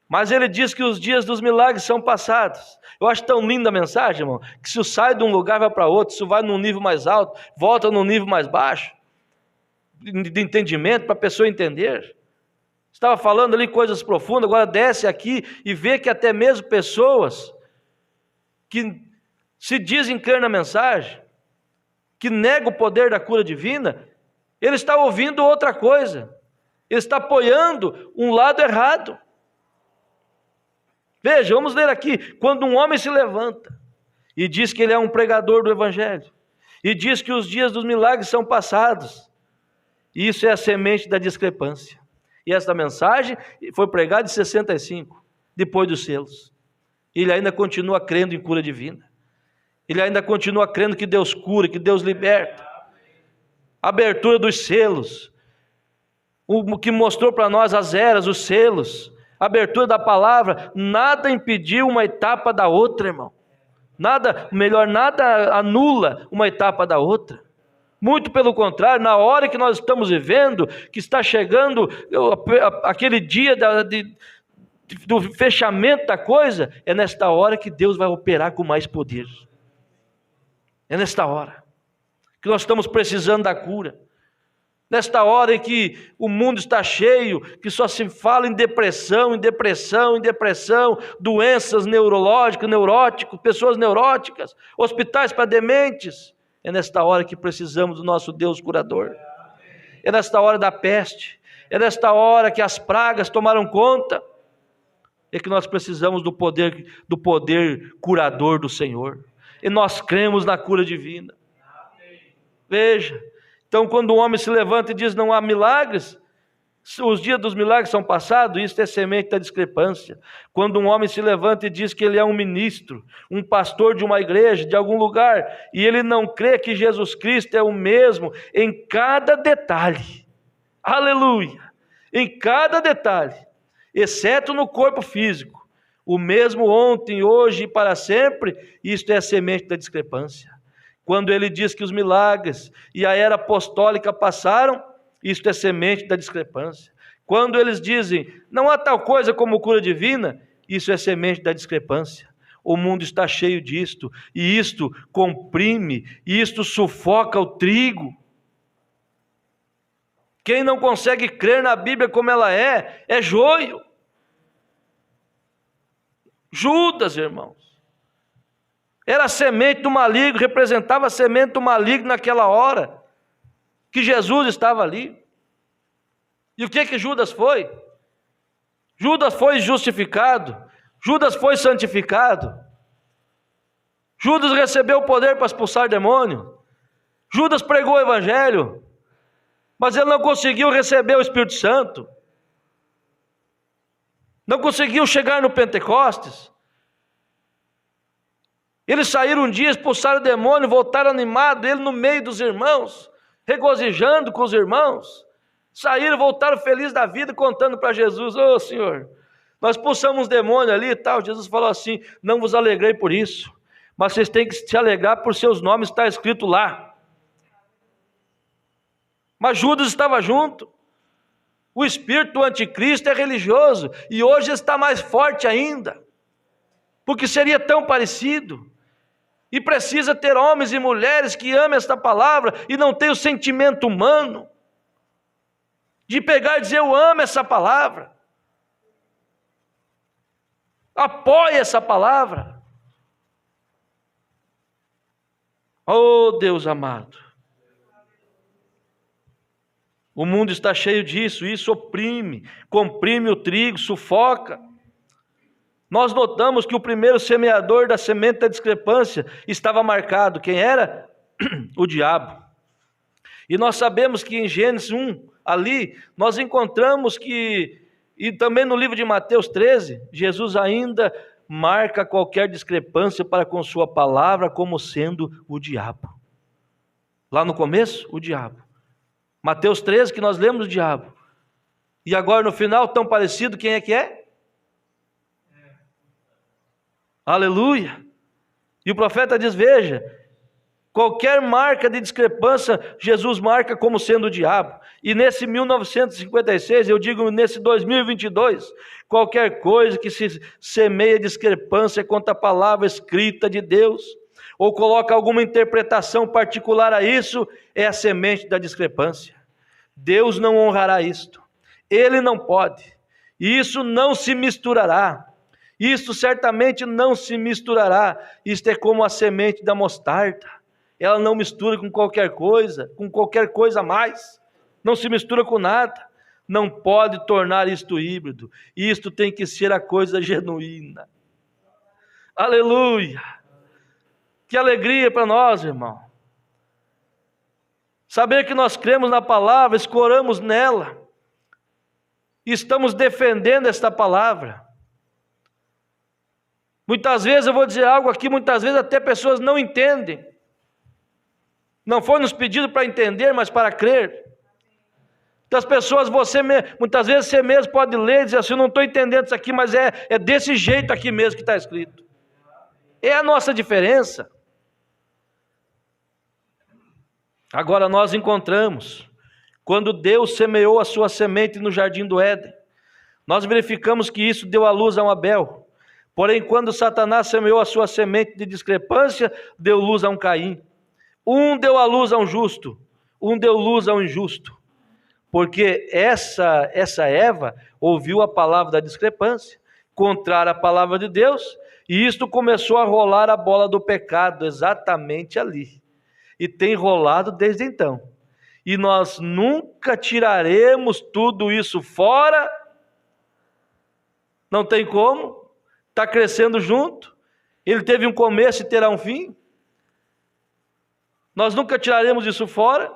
mas ele diz que os dias dos milagres são passados. Eu acho tão linda a mensagem, irmão, que se sai de um lugar vai para outro, se vai num nível mais alto, volta num nível mais baixo, de entendimento, para a pessoa entender. Estava falando ali coisas profundas, agora desce aqui e vê que até mesmo pessoas que se dizem crer na mensagem, que negam o poder da cura divina, ele está ouvindo outra coisa, ele está apoiando um lado errado. Veja, vamos ler aqui, quando um homem se levanta e diz que ele é um pregador do evangelho, e diz que os dias dos milagres são passados, isso é a semente da discrepância. E esta mensagem foi pregada em 65, depois dos selos. Ele ainda continua crendo em cura divina, ele ainda continua crendo que Deus cura, que Deus liberta. A abertura dos selos, o que mostrou para nós as eras, os selos, a abertura da palavra, nada impediu uma etapa da outra, irmão. Nada anula uma etapa da outra. Muito pelo contrário, na hora que nós estamos vivendo, que está chegando aquele dia do fechamento da coisa, é nesta hora que Deus vai operar com mais poder. É nesta hora que nós estamos precisando da cura. Nesta hora em que o mundo está cheio, que só se fala em depressão, doenças neurológicas, neuróticos, pessoas neuróticas, hospitais para dementes. É nesta hora que precisamos do nosso Deus curador. É nesta hora da peste, é nesta hora que as pragas tomaram conta, é que nós precisamos do poder curador do Senhor. E nós cremos na cura divina. Veja, então quando um homem se levanta e diz não há milagres, os dias dos milagres são passados, isso é semente da discrepância. Quando um homem se levanta e diz que ele é um ministro, um pastor de uma igreja, de algum lugar, e ele não crê que Jesus Cristo é o mesmo em cada detalhe, aleluia, em cada detalhe, exceto no corpo físico, o mesmo ontem, hoje e para sempre, isto é a semente da discrepância. Quando ele diz que os milagres e a era apostólica passaram, isto é semente da discrepância. Quando eles dizem, não há tal coisa como cura divina, isso é semente da discrepância. O mundo está cheio disto, e isto comprime, e isto sufoca o trigo. Quem não consegue crer na Bíblia como ela é joio. Judas, irmãos, era a semente do maligno, representava a semente do maligno naquela hora que Jesus estava ali. E o que Judas foi? Judas foi justificado, Judas foi santificado, Judas recebeu o poder para expulsar demônio, Judas pregou o evangelho, mas ele não conseguiu receber o Espírito Santo, não conseguiu chegar no Pentecostes. Eles saíram um dia, expulsaram o demônio, voltaram animados, ele no meio dos irmãos, regozijando com os irmãos, Saíram, voltaram felizes da vida, contando para Jesus: ô Senhor, nós expulsamos uns demônios ali e tal. Jesus falou assim: não vos alegrei por isso, mas vocês têm que se alegrar por seus nomes, está escrito lá. Mas Judas estava junto. O espírito do anticristo é religioso, e hoje está mais forte ainda, porque seria tão parecido. E precisa ter homens e mulheres que amem esta palavra e não tem o sentimento humano de pegar e dizer: eu amo essa palavra, apoie essa palavra. Oh Deus amado, o mundo está cheio disso, isso oprime, comprime o trigo, sufoca. Nós notamos que o primeiro semeador da semente da discrepância estava marcado. Quem era? O diabo. E nós sabemos que em Gênesis 1, ali, nós encontramos que, e também no livro de Mateus 13, Jesus ainda marca qualquer discrepância para com sua palavra como sendo o diabo. Lá no começo, o diabo. Mateus 13, que nós lemos, o diabo. E agora no final, tão parecido, quem é que é? Aleluia. E o profeta diz: veja, qualquer marca de discrepância, Jesus marca como sendo o diabo. E nesse 1956, eu digo nesse 2022, qualquer coisa que se semeia discrepância contra a palavra escrita de Deus, ou coloca alguma interpretação particular a isso, é a semente da discrepância. Deus não honrará isto. Ele não pode. E isso não se misturará. Isto certamente não se misturará. Isto é como a semente da mostarda. Ela não mistura com qualquer coisa a mais. Não se mistura com nada. Não pode tornar isto híbrido. Isto tem que ser a coisa genuína. Aleluia! Que alegria para nós, irmão. Saber que nós cremos na palavra, escoramos nela. Estamos defendendo esta palavra. Muitas vezes eu vou dizer algo aqui, muitas vezes até pessoas não entendem. Não foi nos pedido para entender, mas para crer. Muitas pessoas, muitas vezes você mesmo pode ler e dizer assim: eu não estou entendendo isso aqui, mas é desse jeito aqui mesmo que está escrito. É a nossa diferença. Agora nós encontramos, quando Deus semeou a sua semente no jardim do Éden, nós verificamos que isso deu à luz a um Abel. Porém, quando Satanás semeou a sua semente de discrepância, deu luz a um Caim. Um deu à luz a um justo, um deu luz a um injusto. Porque essa Eva ouviu a palavra da discrepância, contrária à palavra de Deus, e isto começou a rolar a bola do pecado exatamente ali. E tem rolado desde então. E nós nunca tiraremos tudo isso fora. Não tem como. Está crescendo junto. Ele teve um começo e terá um fim. Nós nunca tiraremos isso fora,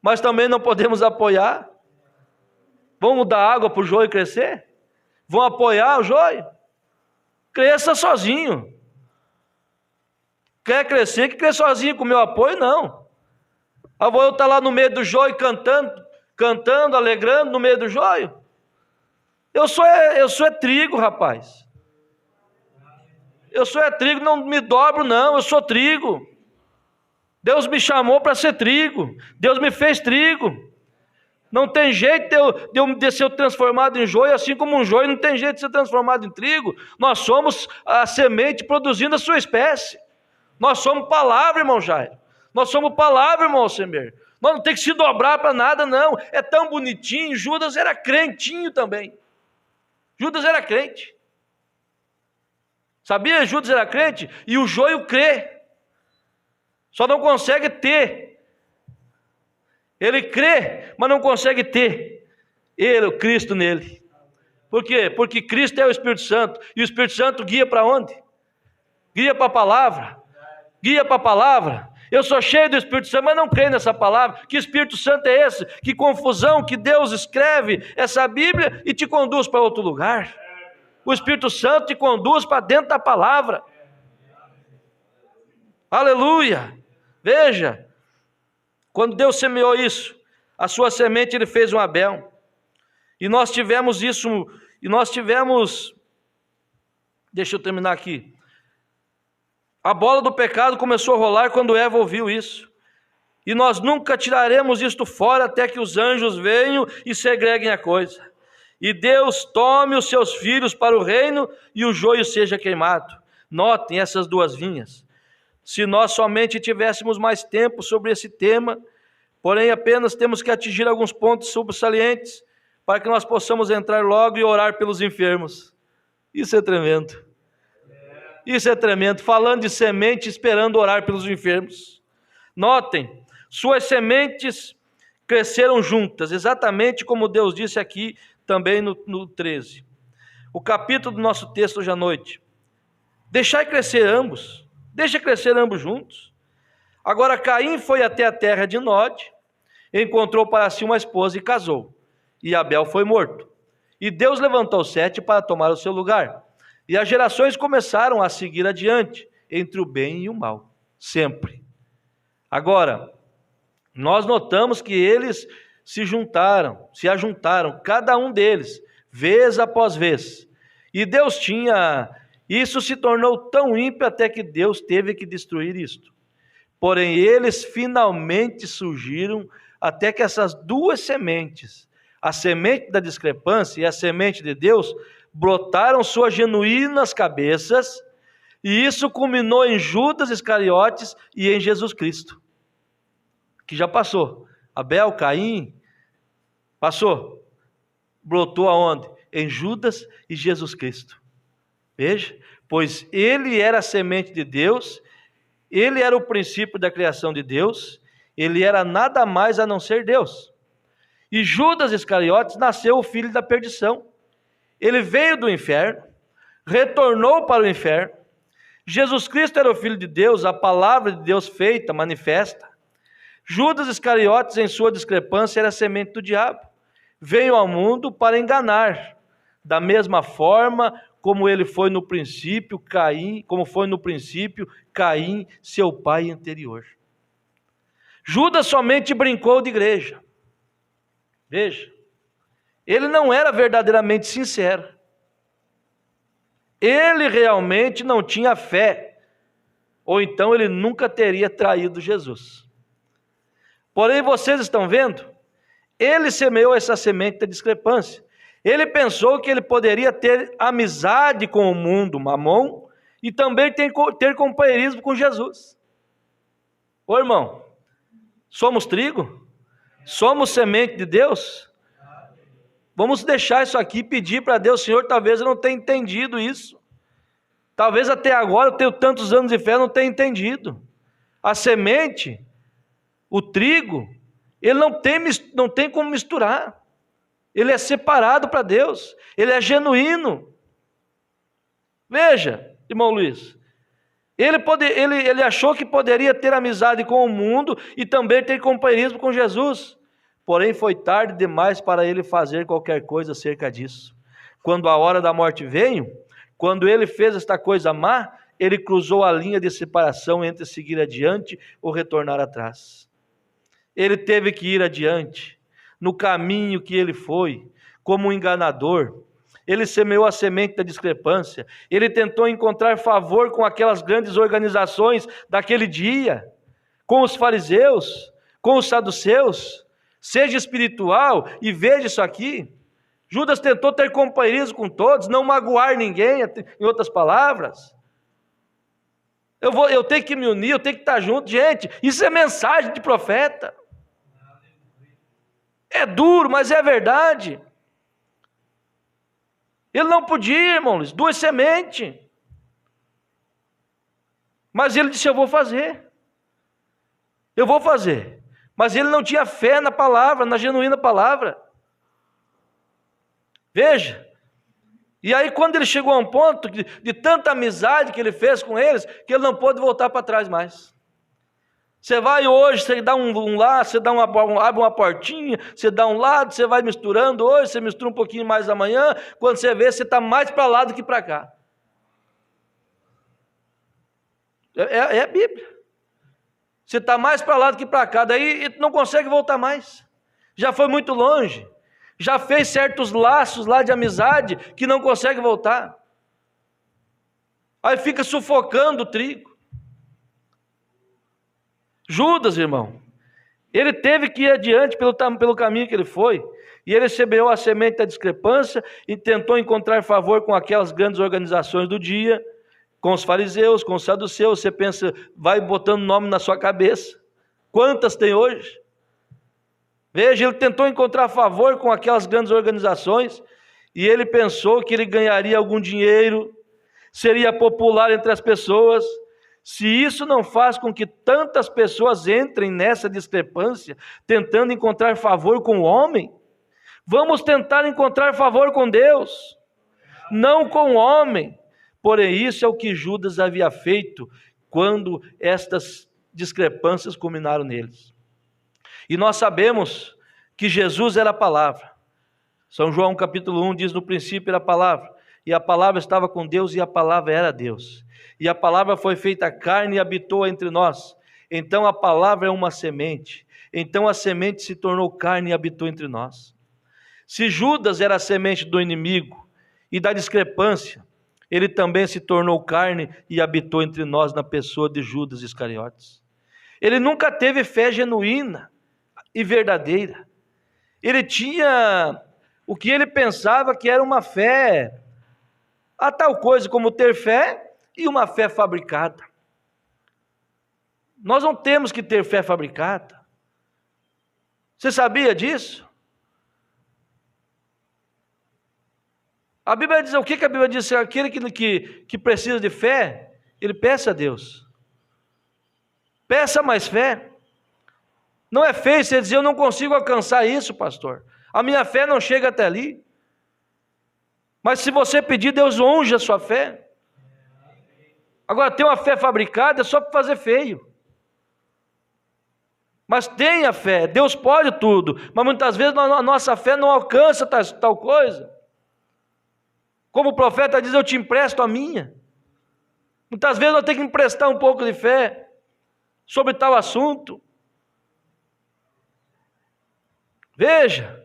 mas também não podemos apoiar. Vamos dar água para o joio crescer? Vão apoiar o joio? Cresça sozinho. Quer crescer, que cresça sozinho, com o meu apoio, não. Eu vou estar lá no meio do joio cantando, alegrando no meio do joio. Eu sou trigo, rapaz. Eu sou trigo, não me dobro não, eu sou trigo. Deus me chamou para ser trigo. Deus me fez trigo. Não tem jeito de ser transformado em joio, assim como um joio não tem jeito de ser transformado em trigo. Nós somos a semente produzindo a sua espécie. Nós somos palavra, irmão Jairo. Nós somos palavra, irmão Alcemir. Nós não temos que se dobrar para nada, não. É tão bonitinho. Judas era crentinho também. Judas era crente. Sabia? Judas era crente e o joio crê. Só não consegue ter. Ele crê, mas não consegue ter. Ele, o Cristo nele. Por quê? Porque Cristo é o Espírito Santo. E o Espírito Santo guia para onde? Guia para a palavra. Guia para a palavra. Eu sou cheio do Espírito Santo, mas não creio nessa palavra. Que Espírito Santo é esse? Que confusão que Deus escreve essa Bíblia e te conduz para outro lugar. O Espírito Santo te conduz para dentro da palavra. Aleluia. Veja, quando Deus semeou isso, a sua semente ele fez um Abel. E nós tivemos isso, deixa eu terminar aqui. A bola do pecado começou a rolar quando Eva ouviu isso. E nós nunca tiraremos isto fora até que os anjos venham e segreguem a coisa. E Deus tome os seus filhos para o reino e o joio seja queimado. Notem essas duas vinhas. Se nós somente tivéssemos mais tempo sobre esse tema, porém apenas temos que atingir alguns pontos salientes para que nós possamos entrar logo e orar pelos enfermos. Isso é tremendo. Isso é tremendo. Falando de semente, esperando orar pelos enfermos. Notem, suas sementes cresceram juntas, exatamente como Deus disse aqui também no 13. O capítulo do nosso texto hoje à noite. Deixai crescer ambos. Deixa crescer ambos juntos. Agora Caim foi até a terra de Nod, encontrou para si uma esposa e casou. E Abel foi morto. E Deus levantou Sete para tomar o seu lugar. E as gerações começaram a seguir adiante, entre o bem e o mal, sempre. Agora, nós notamos que eles se ajuntaram, cada um deles, vez após vez. E Deus isso se tornou tão ímpio até que Deus teve que destruir isto. Porém, eles finalmente surgiram até que essas duas sementes, a semente da discrepância e a semente de Deus, brotaram suas genuínas cabeças, e isso culminou em Judas Iscariotes e em Jesus Cristo, que já passou. Abel, Caim, passou. Brotou aonde? Em Judas e Jesus Cristo. Veja, pois ele era a semente de Deus, ele era o princípio da criação de Deus, ele era nada mais a não ser Deus. E Judas Iscariotes nasceu o filho da perdição. Ele veio do inferno, retornou para o inferno. Jesus Cristo era o Filho de Deus, a palavra de Deus feita, manifesta. Judas Iscariotes, em sua discrepância, era a semente do diabo. Veio ao mundo para enganar, da mesma forma como ele foi no princípio, Caim, seu pai anterior. Judas somente brincou de igreja. Veja. Ele não era verdadeiramente sincero. Ele realmente não tinha fé. Ou então ele nunca teria traído Jesus. Porém, vocês estão vendo? Ele semeou essa semente da discrepância. Ele pensou que ele poderia ter amizade com o mundo, Mamon, e também ter companheirismo com Jesus. Ô irmão, somos trigo? Somos semente de Deus? Vamos deixar isso aqui e pedir para Deus, Senhor, talvez eu não tenha entendido isso. Talvez até agora eu tenho tantos anos de fé, eu não tenha entendido. A semente, o trigo, ele não tem como misturar. Ele é separado para Deus, ele é genuíno. Veja, irmão Luiz, ele achou que poderia ter amizade com o mundo e também ter companheirismo com Jesus. Porém, foi tarde demais para ele fazer qualquer coisa acerca disso. Quando a hora da morte veio, quando ele fez esta coisa má, ele cruzou a linha de separação entre seguir adiante ou retornar atrás. Ele teve que ir adiante, no caminho que ele foi, como um enganador. Ele semeou a semente da discrepância. Ele tentou encontrar favor com aquelas grandes organizações daquele dia, com os fariseus, com os saduceus. Seja espiritual e veja isso aqui. Judas tentou ter companheirismo com todos, não magoar ninguém, em outras palavras. Eu tenho que me unir, eu tenho que estar junto. Gente, isso é mensagem de profeta. É duro, mas é verdade. Ele não podia, irmãos, duas sementes. Mas ele disse, eu vou fazer. Eu vou fazer. Mas ele não tinha fé na palavra, na genuína palavra. Veja. E aí quando ele chegou a um ponto de tanta amizade que ele fez com eles, que ele não pôde voltar para trás mais. Você vai hoje, você dá um lado, você abre uma portinha, você dá um lado, você vai misturando hoje, você mistura um pouquinho mais amanhã, quando você vê, você está mais para lá do que para cá. É a Bíblia. Você está mais para lá do que para cá, daí não consegue voltar mais. já foi muito longe, já fez certos laços lá de amizade que não consegue voltar. Aí fica sufocando o trigo. Judas, irmão, ele teve que ir adiante pelo caminho que ele foi, e ele recebeu a semente da discrepância e tentou encontrar favor com aquelas grandes organizações do dia, com os fariseus, com os saduceus. Você pensa, vai botando nome na sua cabeça. Quantas tem hoje? Veja, ele tentou encontrar favor com aquelas grandes organizações, e ele pensou que ele ganharia algum dinheiro, seria popular entre as pessoas. Se isso não faz com que tantas pessoas entrem nessa discrepância, tentando encontrar favor com o homem, vamos tentar encontrar favor com Deus, não com o homem. Porém, isso é o que Judas havia feito quando estas discrepâncias culminaram neles. E nós sabemos que Jesus era a palavra. São João capítulo 1 diz: no princípio era a palavra, e a palavra estava com Deus, e a palavra era Deus. E a palavra foi feita carne e habitou entre nós. Então a palavra é uma semente. Então a semente se tornou carne e habitou entre nós. Se Judas era a semente do inimigo e da discrepância, ele também se tornou carne e habitou entre nós na pessoa de Judas Iscariotes. Ele nunca teve fé genuína e verdadeira. Ele tinha o que ele pensava que era uma fé, a tal coisa como ter fé e uma fé fabricada. Nós não temos que ter fé fabricada. Você sabia disso? A Bíblia diz, o que a Bíblia diz? Aquele que precisa de fé, ele peça a Deus. Peça mais fé. Não é feio você dizer, eu não consigo alcançar isso, pastor. A minha fé não chega até ali. Mas se você pedir, Deus unge a sua fé. Agora, ter uma fé fabricada é só para fazer feio. Mas tenha fé, Deus pode tudo. Mas muitas vezes a nossa fé não alcança tal coisa. Como o profeta diz, eu te empresto a minha. Muitas vezes nós temos que emprestar um pouco de fé sobre tal assunto. Veja,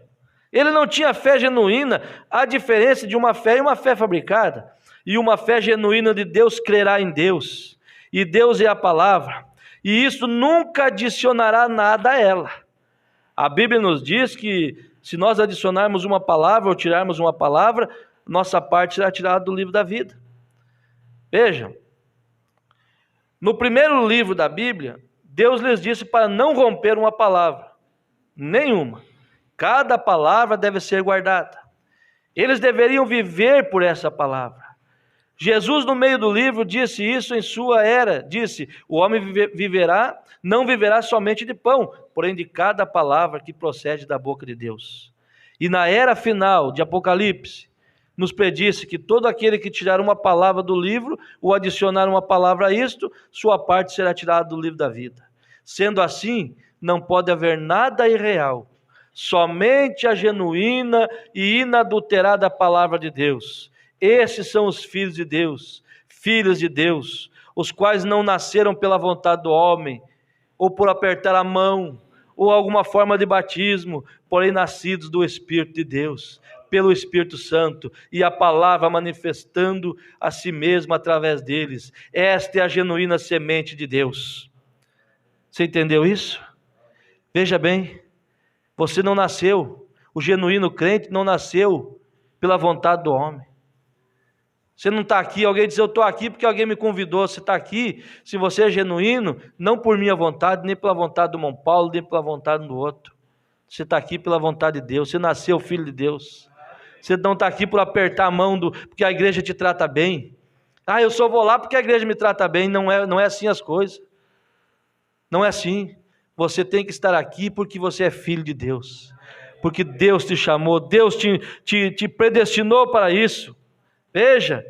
ele não tinha fé genuína. A diferença de uma fé e uma fé fabricada. E uma fé genuína de Deus crerá em Deus. E Deus é a palavra. E isso nunca adicionará nada a ela. A Bíblia nos diz que se nós adicionarmos uma palavra ou tirarmos uma palavra, nossa parte será tirada do livro da vida. Veja, no primeiro livro da Bíblia, Deus lhes disse para não romper uma palavra, nenhuma. Cada palavra deve ser guardada. Eles deveriam viver por essa palavra. Jesus, no meio do livro, disse isso em sua era. Disse, o homem viverá, não viverá somente de pão, porém de cada palavra que procede da boca de Deus. E na era final de Apocalipse, nos predisse que todo aquele que tirar uma palavra do livro, ou adicionar uma palavra a isto, sua parte será tirada do livro da vida. Sendo assim, não pode haver nada irreal, somente a genuína e inadulterada palavra de Deus. Esses são os filhos de Deus, filhas de Deus, os quais não nasceram pela vontade do homem, ou por apertar a mão, ou alguma forma de batismo, porém nascidos do Espírito de Deus, pelo Espírito Santo, e a palavra manifestando a si mesma através deles. Esta é a genuína semente de Deus. Você entendeu isso? Veja bem, você não nasceu, o genuíno crente não nasceu pela vontade do homem. Você não está aqui, alguém diz, eu estou aqui porque alguém me convidou. Você está aqui, se você é genuíno, não por minha vontade, nem pela vontade do irmão Paulo, nem pela vontade do outro. Você está aqui pela vontade de Deus, você nasceu filho de Deus. Você não está aqui por apertar a mão, porque a igreja te trata bem. Eu só vou lá porque a igreja me trata bem. Não é assim as coisas. Não é assim. Você tem que estar aqui porque você é filho de Deus. Porque Deus te chamou, Deus te predestinou para isso. Veja,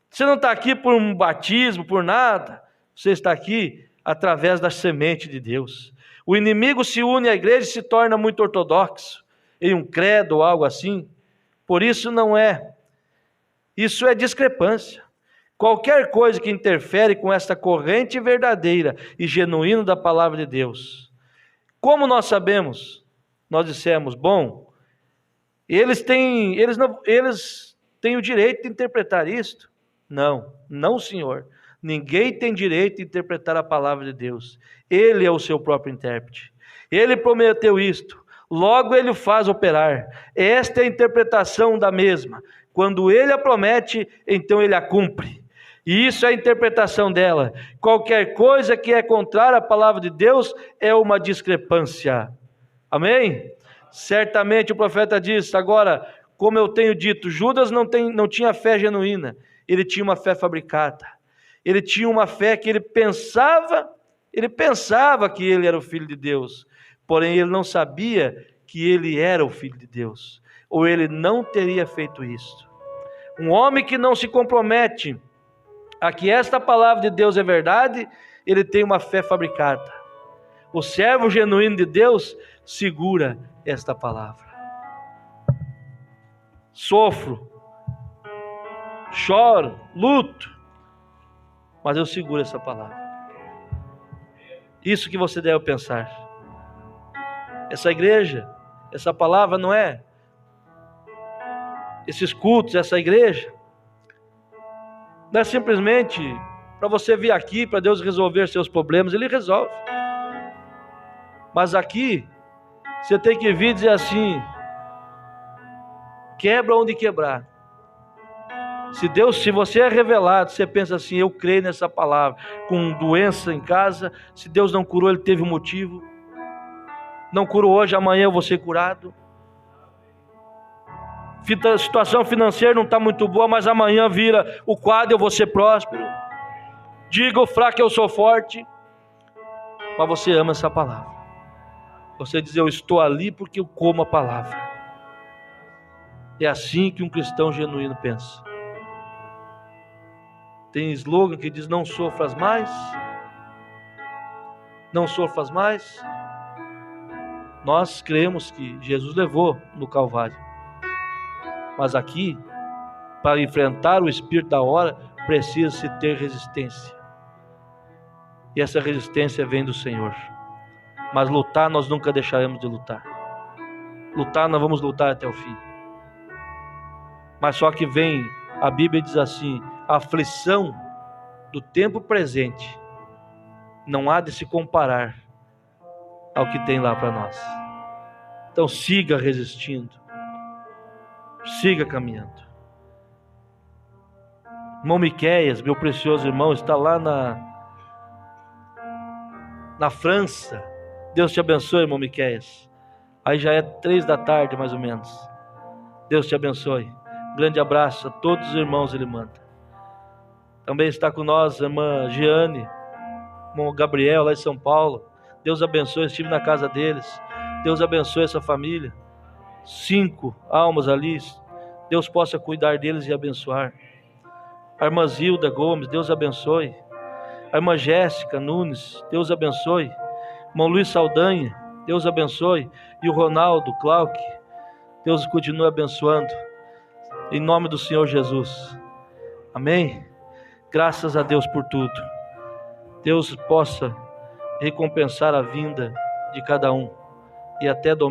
você não está aqui por um batismo, por nada. Você está aqui através da semente de Deus. O inimigo se une à igreja e se torna muito ortodoxo, em um credo ou algo assim. Por isso não é. Isso é discrepância. Qualquer coisa que interfere com esta corrente verdadeira e genuína da palavra de Deus. Como nós sabemos nós dissemos, bom, eles têm o direito de interpretar isto? Não, não, senhor. Ninguém tem direito de interpretar a palavra de Deus. Ele é o seu próprio intérprete. Ele prometeu isto, logo ele o faz operar. Esta é a interpretação da mesma. Quando ele a promete, então ele a cumpre. E isso é a interpretação dela. Qualquer coisa que é contrária à palavra de Deus é uma discrepância. Amém? Certamente o profeta diz, agora, como eu tenho dito, Judas não tinha fé genuína, ele tinha uma fé fabricada. Ele tinha uma fé que ele pensava que ele era o Filho de Deus, porém ele não sabia que ele era o Filho de Deus, ou ele não teria feito isso. Um homem que não se compromete a que esta palavra de Deus é verdade, ele tem uma fé fabricada. O servo genuíno de Deus segura esta palavra. Sofro, choro, luto, mas eu seguro essa palavra. Isso que você deve pensar. Essa igreja, essa palavra não é esses cultos, essa igreja não é simplesmente para você vir aqui para Deus resolver seus problemas. Ele resolve, mas aqui você tem que vir e dizer assim, quebra onde quebrar. Se você é revelado, você pensa assim, eu creio nessa palavra, com doença em casa, se Deus não curou, ele teve um motivo. Não curou hoje, amanhã eu vou ser curado. A situação financeira não está muito boa, mas amanhã vira o quadro, eu vou ser próspero. Diga o fraco, eu sou forte. Mas você ama essa palavra. Você diz, eu estou ali porque eu como a palavra. É assim que um cristão genuíno pensa. Tem slogan que diz, não sofras mais. Não sofras mais. Nós cremos que Jesus levou no Calvário. Mas aqui, para enfrentar o espírito da hora, precisa-se ter resistência. E essa resistência vem do Senhor. Mas lutar, nós nunca deixaremos de lutar. Lutar, nós vamos lutar até o fim. Mas só que vem, a Bíblia diz assim, a aflição do tempo presente não há de se comparar ao que tem lá para nós. Então siga resistindo. Siga caminhando. Irmão Miqueias, meu precioso irmão, está lá na França. Deus te abençoe, irmão Miqueias. Aí já é 3 da tarde, mais ou menos. Deus te abençoe. Grande abraço a todos os irmãos, ele manda. Também está com nós a irmã Giane, irmão Gabriel, lá em São Paulo. Deus abençoe, estive na casa deles. Deus abençoe essa família. 5 almas ali. Deus possa cuidar deles e abençoar. A irmã Zilda Gomes, Deus abençoe. A irmã Jéssica Nunes, Deus abençoe. Irmão Luiz Saldanha, Deus abençoe. E o Ronaldo Clark, Deus continue abençoando. Em nome do Senhor Jesus. Amém? Graças a Deus por tudo. Deus possa recompensar a vinda de cada um. E até domingo.